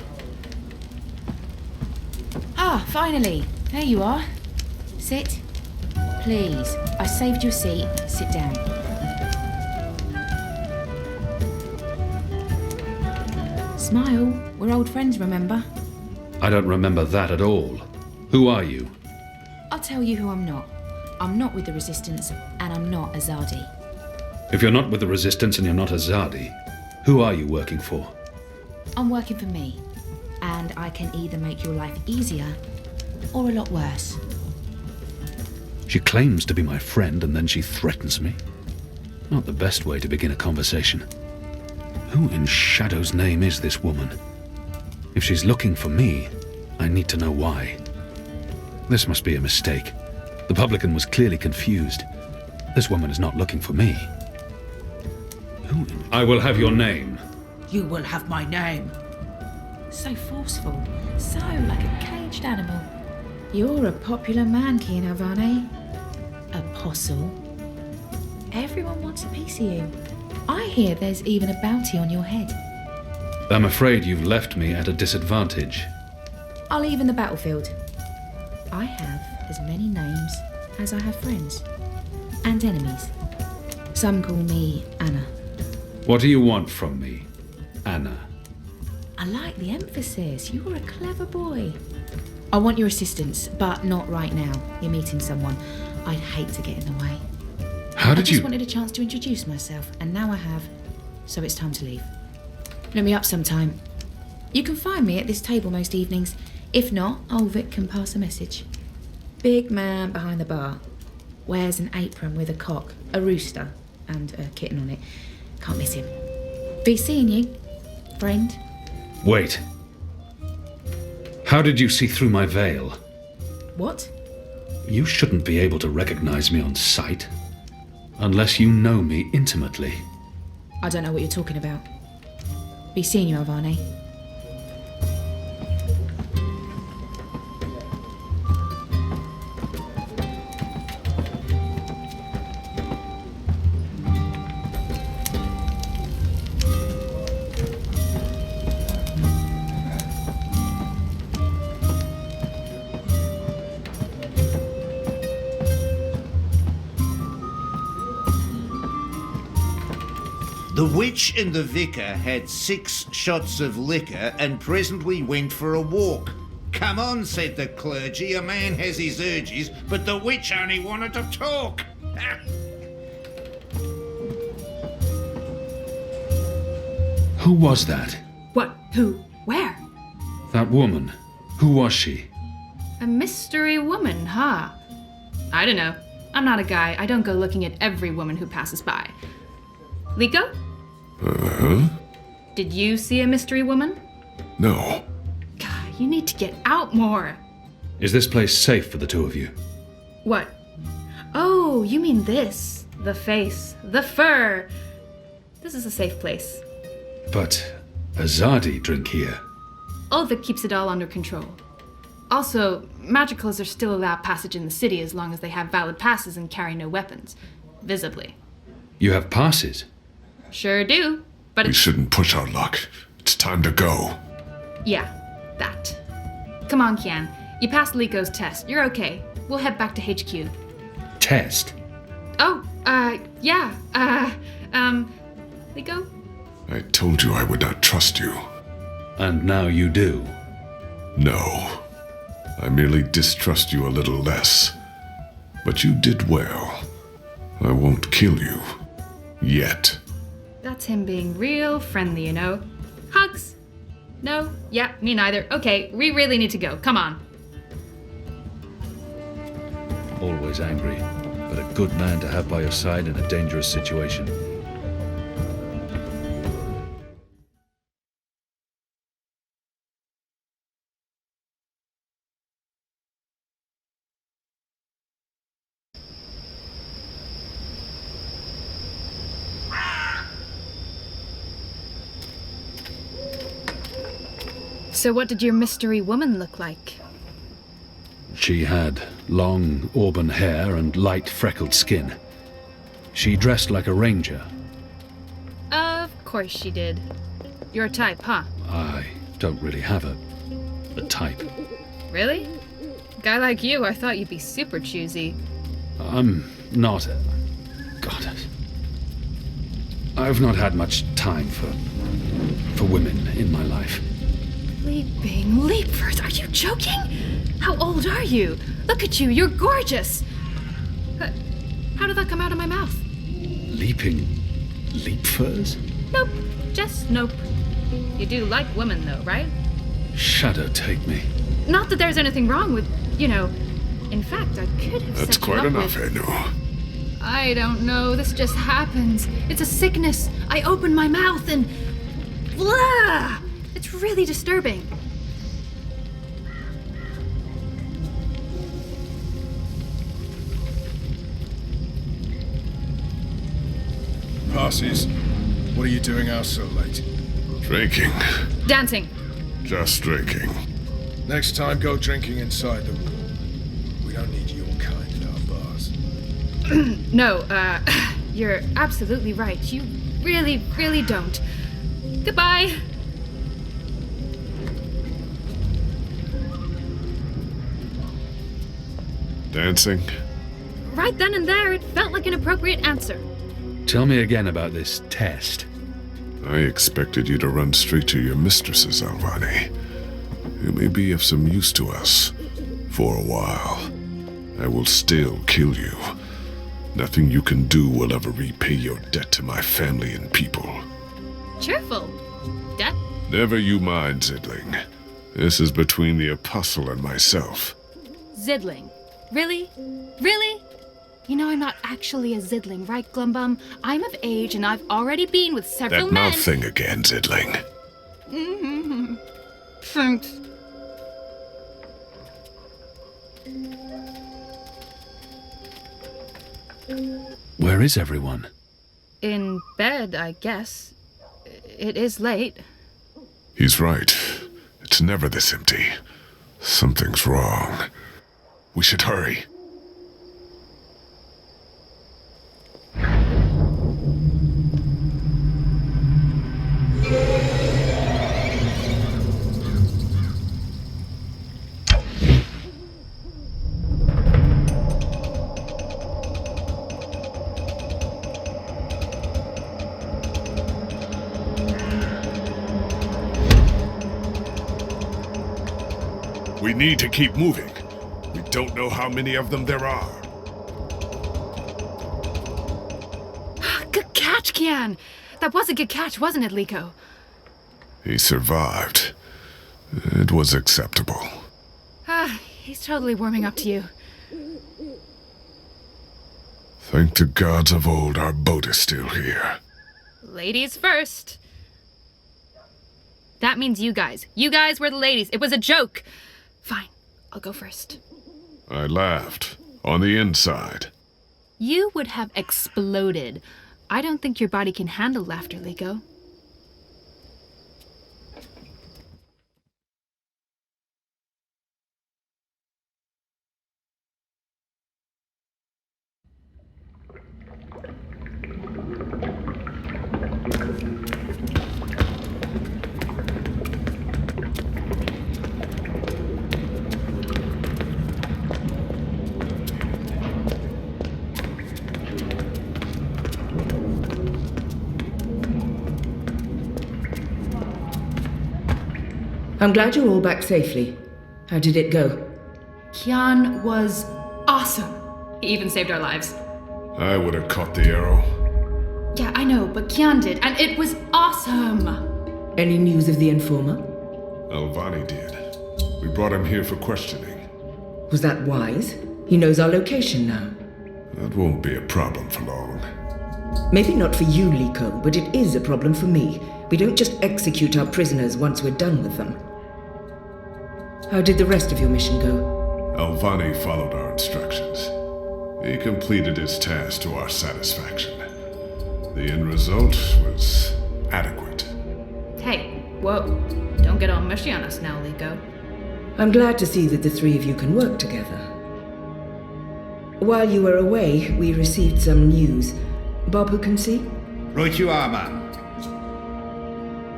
T: Ah, finally. There you are. Sit. Please, I saved your seat. Sit down. Smile. We're old friends, remember?
F: I don't remember that at all. Who are you?
T: I'll tell you who I'm not. I'm not with the Resistance, and I'm not Azadi.
F: If you're not with the Resistance and you're not Azadi, who are you working for?
T: I'm working for me, and I can either make your life easier or a lot worse.
F: She claims to be my friend and then she threatens me. Not the best way to begin a conversation. Who in Shadow's name is this woman? If she's looking for me, I I need to know why. This must be a mistake. The publican was clearly confused. This woman is not looking for me. I will have your name.
T: You will have my name. So forceful, so like a caged animal. You're a popular man, Kian Alvane. Apostle. Everyone wants a piece of you. I hear there's even a bounty on your head.
F: I'm afraid you've left me at a disadvantage.
T: I'll even the battlefield. I have as many names as I have friends. And enemies. Some call me Anna.
F: What do you want from me, Anna?
T: I like the emphasis. You're a clever boy. I want your assistance, but not right now. You're meeting someone. I'd hate to get in the way.
F: How did
T: I
F: you...
T: just wanted a chance to introduce myself, and now I have. So it's time to leave. Let me up sometime. You can find me at this table most evenings. If not, old Vic can pass a message. Big man behind the bar. Wears an apron with a cock, a rooster, and a kitten on it. Can't miss him. Be seeing you, friend.
F: Wait. How did you see through my veil?
T: What?
F: You shouldn't be able to recognize me on sight. Unless you know me intimately.
T: I don't know what you're talking about. Be seeing you, Alvane.
H: The witch and the vicar had 6 shots of liquor and presently went for a walk. Come on, said the clergy, a man has his urges, but the witch only wanted to talk.
F: Who was that?
I: What? Who? Where?
F: That woman. Who was she?
I: A mystery woman, huh? I don't know. I'm not a guy. I don't go looking at every woman who passes by. Likho?
D: Uh-huh.
I: Did you see a mystery woman?
D: No.
I: God, you need to get out more.
F: Is this place safe for the two of you?
I: What? Oh, you mean this. The face. The fur. This is a safe place.
F: But Azadi drink here.
I: Ulvik keeps it all under control. Also, magicals are still allowed passage in the city as long as they have valid passes and carry no weapons. Visibly.
F: You have passes?
I: Sure do, but
D: We shouldn't push our luck. It's time to go.
I: Yeah, that. Come on, Kian. You passed Likho's test. You're okay. We'll head back to HQ.
F: Test?
I: Oh, yeah. Likho?
D: I told you I would not trust you.
F: And now you do?
D: No. I merely distrust you a little less. But you did well. I won't kill you. Yet.
I: That's him being real friendly, you know. Hugs? No? Yeah, me neither. Okay, we really need to go. Come on.
F: Always angry, but a good man to have by your side in a dangerous situation.
I: So what did your mystery woman look like?
F: She had long auburn hair and light freckled skin. She dressed like a ranger.
I: Of course she did. Your type, huh?
F: I don't really have a type.
I: Really? Guy like you, I thought you'd be super choosy.
F: I'm not a... God. I've not had much time for women in my life.
I: Leaping leapers, are you joking? How old are you? Look at you, you're gorgeous! How did that come out of my mouth?
F: Leaping leapfurs?
I: Nope, just nope. You do like women though, right?
F: Shadow take me.
I: Not that there's anything wrong with, you know... In fact, I could have
D: That's
I: set
D: quite
I: you up
D: enough,
I: with...
D: Enu.
I: I don't know, this just happens. It's a sickness. I open my mouth and... Blah! It's really disturbing.
K: asses. What are you doing out so late?
D: Drinking.
I: Dancing.
D: Just drinking.
K: Next time, go drinking inside the wall. We don't need your kind in our bars.
I: No, you're absolutely right. You really, really don't. Goodbye.
D: Dancing?
I: Right then and there, it felt like an appropriate answer.
F: Tell me again about this test.
D: I expected you to run straight to your mistresses, Alvani. You may be of some use to us. For a while. I will still kill you. Nothing you can do will ever repay your debt to my family and people.
I: Cheerful. Debt?
D: Never you mind, Zidling. This is between the Apostle and myself.
I: Zidling. Really? Really? You know I'm not actually a Zidling, right, Glumbum? I'm of age and I've already been with several
D: That
I: men.
D: mouth thing again, Zidling.
I: Mm-hmm. Thanks.
F: Where is everyone?
I: In bed, I guess. It is late.
D: He's right. It's never this empty. Something's wrong. We should hurry. We need to keep moving. We don't know how many of them there are.
I: Good catch, Kian. That was a good catch, wasn't it, Likho?
D: He survived. It was acceptable.
I: He's totally warming up to you.
D: Thank the gods of old our boat is still here.
I: Ladies first. That means you guys. You guys were the ladies. It was a joke. Fine, I'll go first.
D: I laughed. On the inside.
I: You would have exploded. I don't think your body can handle laughter, Likho.
B: I'm glad you're all back safely. How did it go?
I: Kian was awesome. He even saved our lives.
D: I would have caught the arrow.
I: Yeah, I know, but Kian did, and it was awesome.
B: Any news of the informer?
D: Alvani did. We brought him here for questioning.
B: Was that wise? He knows our location now.
D: That won't be a problem for long.
B: Maybe not for you, Likho, but it is a problem for me. We don't just execute our prisoners once we're done with them. How did the rest of your mission go?
D: Alvani followed our instructions. He completed his task to our satisfaction. The end result was adequate.
I: Hey, whoa. Don't get all mushy on us now, Likho.
B: I'm glad to see that the three of you can work together. While you were away, we received some news. Bob who can see?
H: Right you are, ma'am.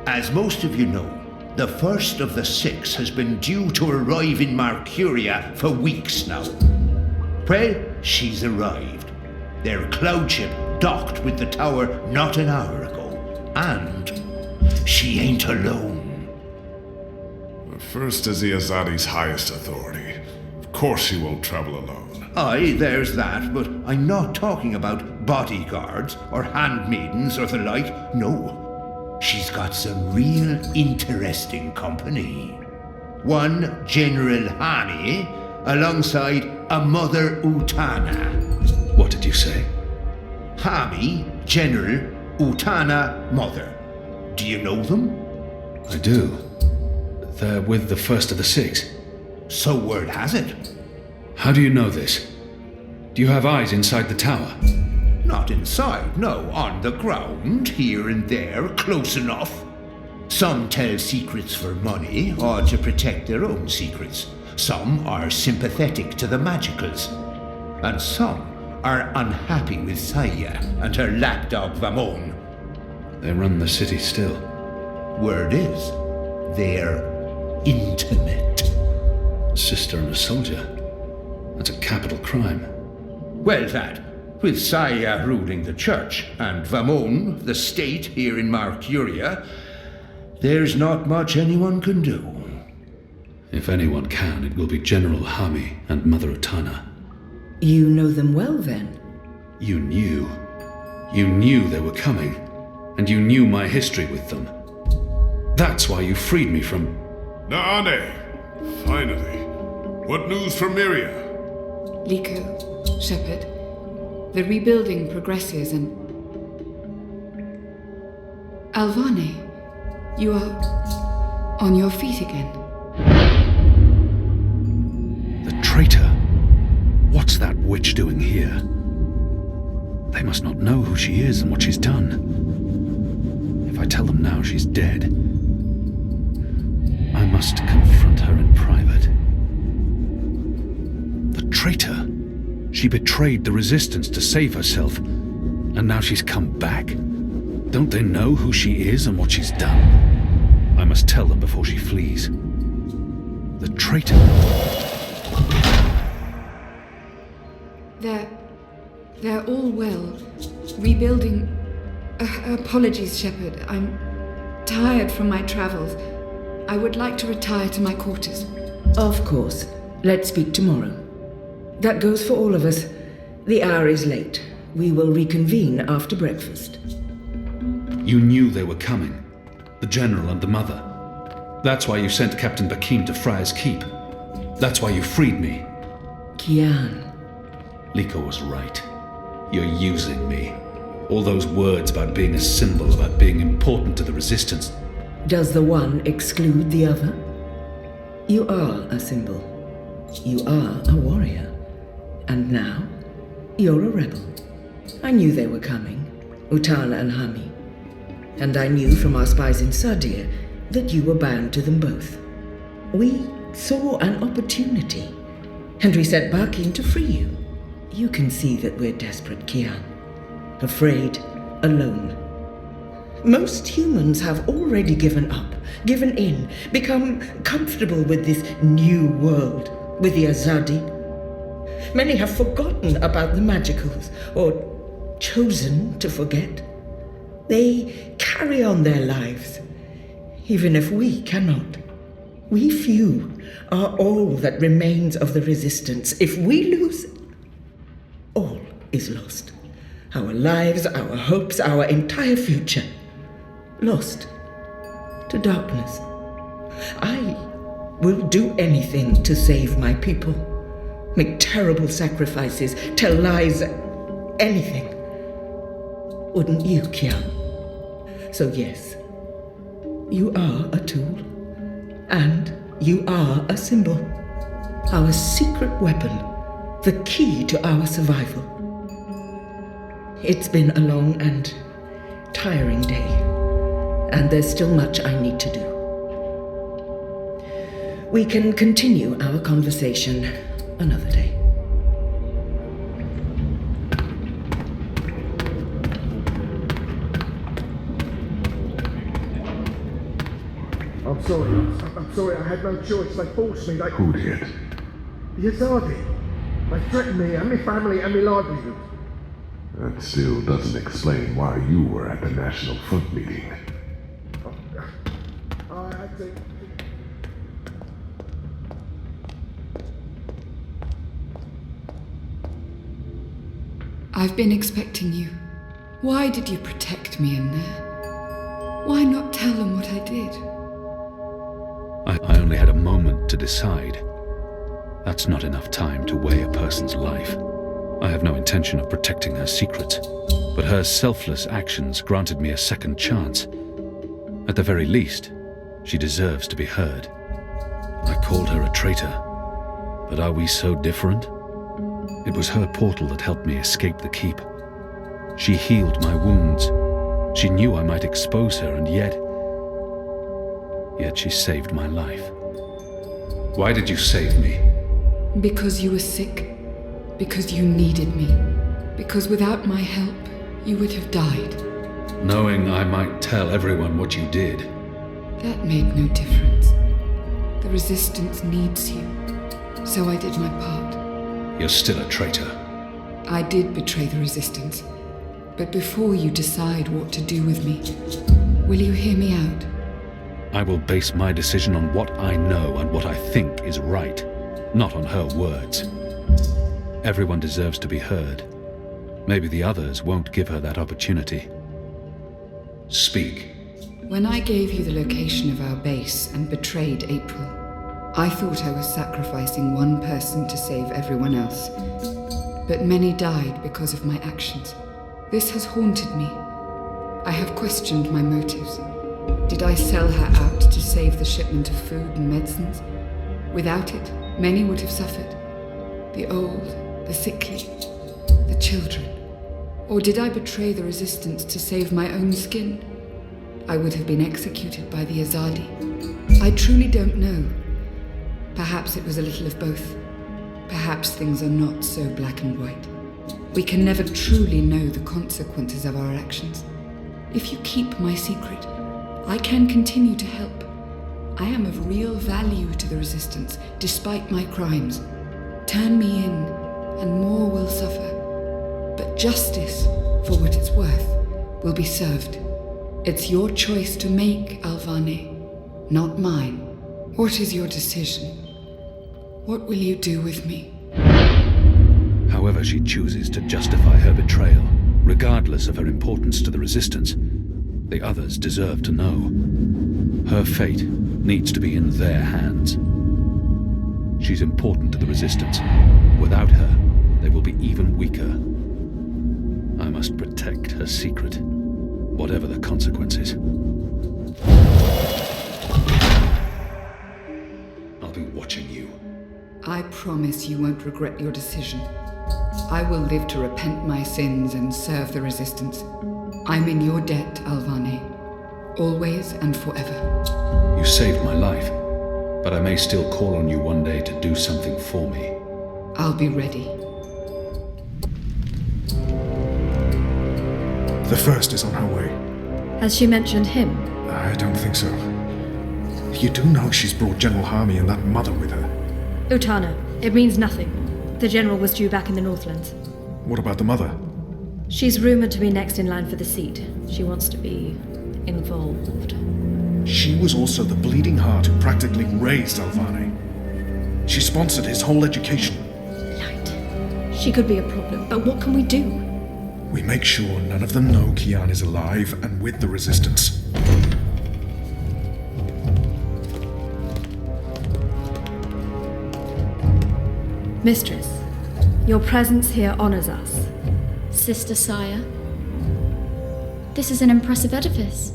H: As most of you know, the first of the 6 has been due to arrive in Mercuria for weeks now. Well, she's arrived. Their cloud ship docked with the tower not an hour ago. And she ain't alone.
D: The First is the Azadi's highest authority. Of course she won't travel alone.
H: Aye, there's that, but I'm not talking about bodyguards or handmaidens or the like. No. She's got some real interesting company. One General Hani, alongside a Mother Utana.
F: What did you say?
H: Hami, General, Utana, Mother. Do you know them?
F: I do. They're with the First of the 6.
H: So word has it.
F: How do you know this? Do you have eyes inside the tower?
H: Not inside, no, on the ground, here and there, close enough. Some tell secrets for money or to protect their own secrets. Some are sympathetic to the magicals. And some are unhappy with Saya and her lapdog Vamon.
F: They run the city still.
H: Word is, they're intimate.
F: A sister and a soldier. That's a capital crime.
H: Well, that, with Saya ruling the church and Vamon, the state here in Mercuria, there's not much anyone can do.
F: If anyone can, it will be General Hami and Mother Utana.
B: You know them well, then?
F: You knew. You knew they were coming, and you knew my history with them. That's why you freed me from...
D: Naane! Finally. What news from Myria?
C: Likho, Sheperd. The rebuilding progresses and... Alvane, you are on your feet again.
F: The traitor? What's that witch doing here? They must not know who she is and what she's done. If I tell them now she's dead, I must confront her in private. The traitor! She betrayed the resistance to save herself, and now she's come back. Don't they know who she is and what she's done? I must tell them before she flees. The traitor...
C: They're all well. Rebuilding... apologies, Sheperd. I'm tired from my travels. I would like to retire to my quarters.
B: Of course. Let's speak tomorrow. That goes for all of us. The hour is late. We will reconvene after breakfast.
F: You knew they were coming. The General and the Mother. That's why you sent Captain Bakim to Friar's Keep. That's why you freed me.
B: Kian.
F: Likho was right. You're using me. All those words about being a symbol, about being important to the resistance.
B: Does the one exclude the other? You are a symbol. You are a warrior. And now, you're a rebel. I knew they were coming, Utana and Hami. And I knew from our spies in Sadir that you were bound to them both. We saw an opportunity, and we sent Bakim to free you. You can see that we're desperate, Kian. Afraid, alone. Most humans have already given up, given in, become comfortable with this new world, with the Azadi. Many have forgotten about the magicals, or chosen to forget. They carry on their lives, even if we cannot. We few are all that remains of the resistance. If we lose, all is lost. Our lives, our hopes, our entire future. Lost to darkness. I will do anything to save my people. Make terrible sacrifices, tell lies, anything. Wouldn't you, Kian? So yes, you are a tool. And you are a symbol. Our secret weapon. The key to our survival. It's been a long and tiring day. And there's still much I need to do. We can continue our conversation another day.
K: I'm sorry, I had no choice. They forced me.
D: Who did?
K: The Azadi. They threatened me and my family and my livelihood.
D: That still doesn't explain why you were at the National Front meeting.
K: I had to...
C: I've been expecting you. Why did you protect me in there? Why not tell them what I did?
F: I only had a moment to decide. That's not enough time to weigh a person's life. I have no intention of protecting her secrets, but her selfless actions granted me a second chance. At the very least, she deserves to be heard. I called her a traitor, but are we so different? It was her portal that helped me escape the keep. She healed my wounds. She knew I might expose her, and yet she saved my life. Why did you save me?
C: Because you were sick. Because you needed me. Because without my help, you would have died.
F: Knowing I might tell everyone what you did.
C: That made no difference. The Resistance needs you. So I did my part.
F: You're still a traitor.
C: I did betray the Resistance. But before you decide what to do with me, will you hear me out?
F: I will base my decision on what I know and what I think is right, not on her words. Everyone deserves to be heard. Maybe the others won't give her that opportunity. Speak.
C: When I gave you the location of our base and betrayed April, I thought I was sacrificing one person to save everyone else. But many died because of my actions. This has haunted me. I have questioned my motives. Did I sell her out to save the shipment of food and medicines? Without it, many would have suffered. The old, the sickly, the children. Or did I betray the Resistance to save my own skin? I would have been executed by the Essably. I truly don't know. Perhaps it was a little of both. Perhaps things are not so black and white. We can never truly know the consequences of our actions. If you keep my secret, I can continue to help. I am of real value to the Resistance, despite my crimes. Turn me in, and more will suffer. But justice, for what it's worth, will be served. It's your choice to make, Alvane, not mine. What is your decision? What will you do with me?
F: However she chooses to justify her betrayal, regardless of her importance to the Resistance, the others deserve to know. Her fate needs to be in their hands. She's important to the Resistance. Without her, they will be even weaker. I must protect her secret, whatever the consequences. I'll be watching you.
C: I promise you won't regret your decision. I will live to repent my sins and serve the Resistance. I'm in your debt, Alvane. Always and forever.
F: You saved my life, but I may still call on you one day to do something for me.
C: I'll be ready.
K: The First is on her way.
A: Has she mentioned him?
K: I don't think so. You do know she's brought General Harmy and that mother with her.
A: Utana, it means nothing. The General was due back in the Northlands.
K: What about the mother?
A: She's rumoured to be next in line for the seat. She wants to be involved.
K: She was also the bleeding heart who practically raised Alvane. She sponsored his whole education.
A: Light. She could be a problem, but what can we do?
K: We make sure none of them know Kian is alive and with the Resistance.
A: Mistress, your presence here honours us.
R: Sister Sire, this is an impressive edifice.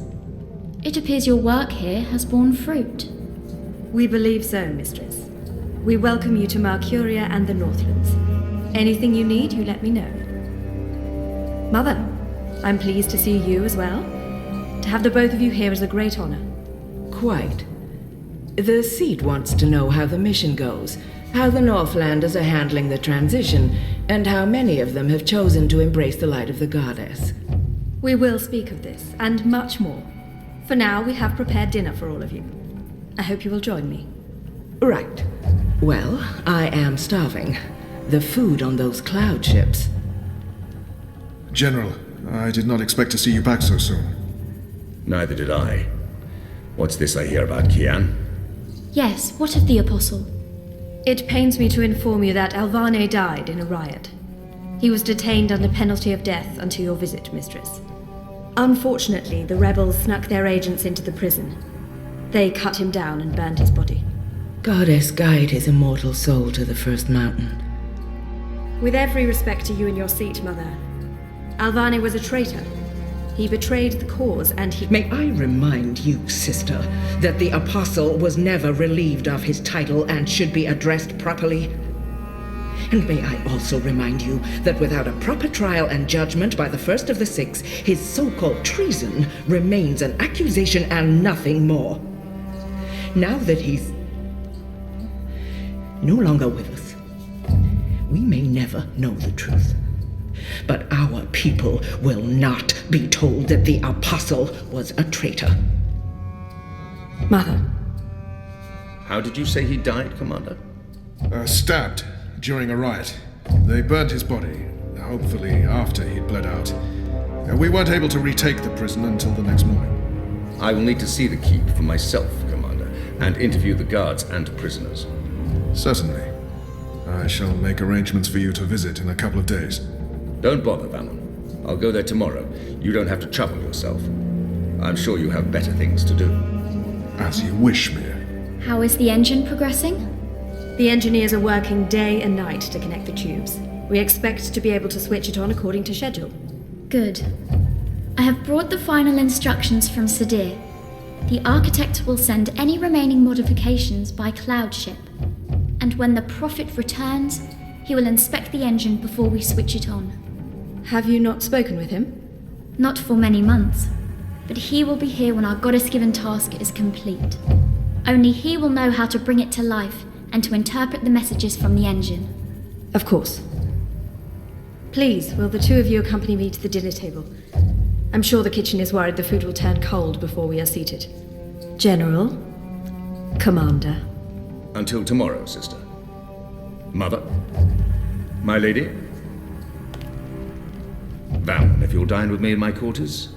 R: It appears your work here has borne fruit.
A: We believe so, Mistress. We welcome you to Mercuria and the Northlands. Anything you need, you let me know. Mother, I'm pleased to see you as well. To have the both of you here is a great honor.
B: Quite. The seat wants to know how the mission goes, how the Northlanders are handling the transition, and how many of them have chosen to embrace the light of the goddess.
A: We will speak of this, and much more. For now, we have prepared dinner for all of you. I hope you will join me.
B: Right. Well, I am starving. The food on those cloud ships.
K: General, I did not expect to see you back so soon.
S: Neither did I. What's this I hear about Kian?
R: Yes, what of the Apostle?
A: It pains me to inform you that Alvane died in a riot. He was detained under penalty of death until your visit, Mistress. Unfortunately, the rebels snuck their agents into the prison. They cut him down and burned his body.
B: Goddess guide his immortal soul to the first mountain.
A: With every respect to you and your seat, Mother, Alvane was a traitor. He betrayed the cause and he...
B: May I remind you, sister, that the Apostle was never relieved of his title and should be addressed properly? And may I also remind you that without a proper trial and judgment by the first of the six, his so-called treason remains an accusation and nothing more. Now that he's no longer with us, we may never know the truth. But our people will not be told that the apostle was a traitor.
A: Mother.
J: How did you say he died, Commander?
K: Stabbed during a riot. They burnt his body, hopefully after he'd bled out. We weren't able to retake the prison until the next morning.
J: I will need to see the keep for myself, Commander, and interview the guards and prisoners.
K: Certainly. I shall make arrangements for you to visit in a couple of days.
J: Don't bother, Valmon. I'll go there tomorrow. You don't have to trouble yourself. I'm sure you have better things to do.
K: As you wish, Mia.
R: How is the engine progressing?
A: The engineers are working day and night to connect the tubes. We expect to be able to switch it on according to schedule.
R: Good. I have brought the final instructions from Sadir. The architect will send any remaining modifications by cloud ship. And when the Prophet returns, he will inspect the engine before we switch it on.
A: Have you not spoken with him?
R: Not for many months, but he will be here when our goddess-given task is complete. Only he will know how to bring it to life and to interpret the messages from the engine.
A: Of course. Please, will the two of you accompany me to the dinner table? I'm sure the kitchen is worried the food will turn cold before we are seated. General, Commander.
J: Until tomorrow, sister. Mother? My lady? Valmon, if you'll dine with me in my quarters?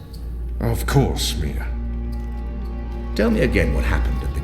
K: Of course, Mia.
J: Tell me again what happened at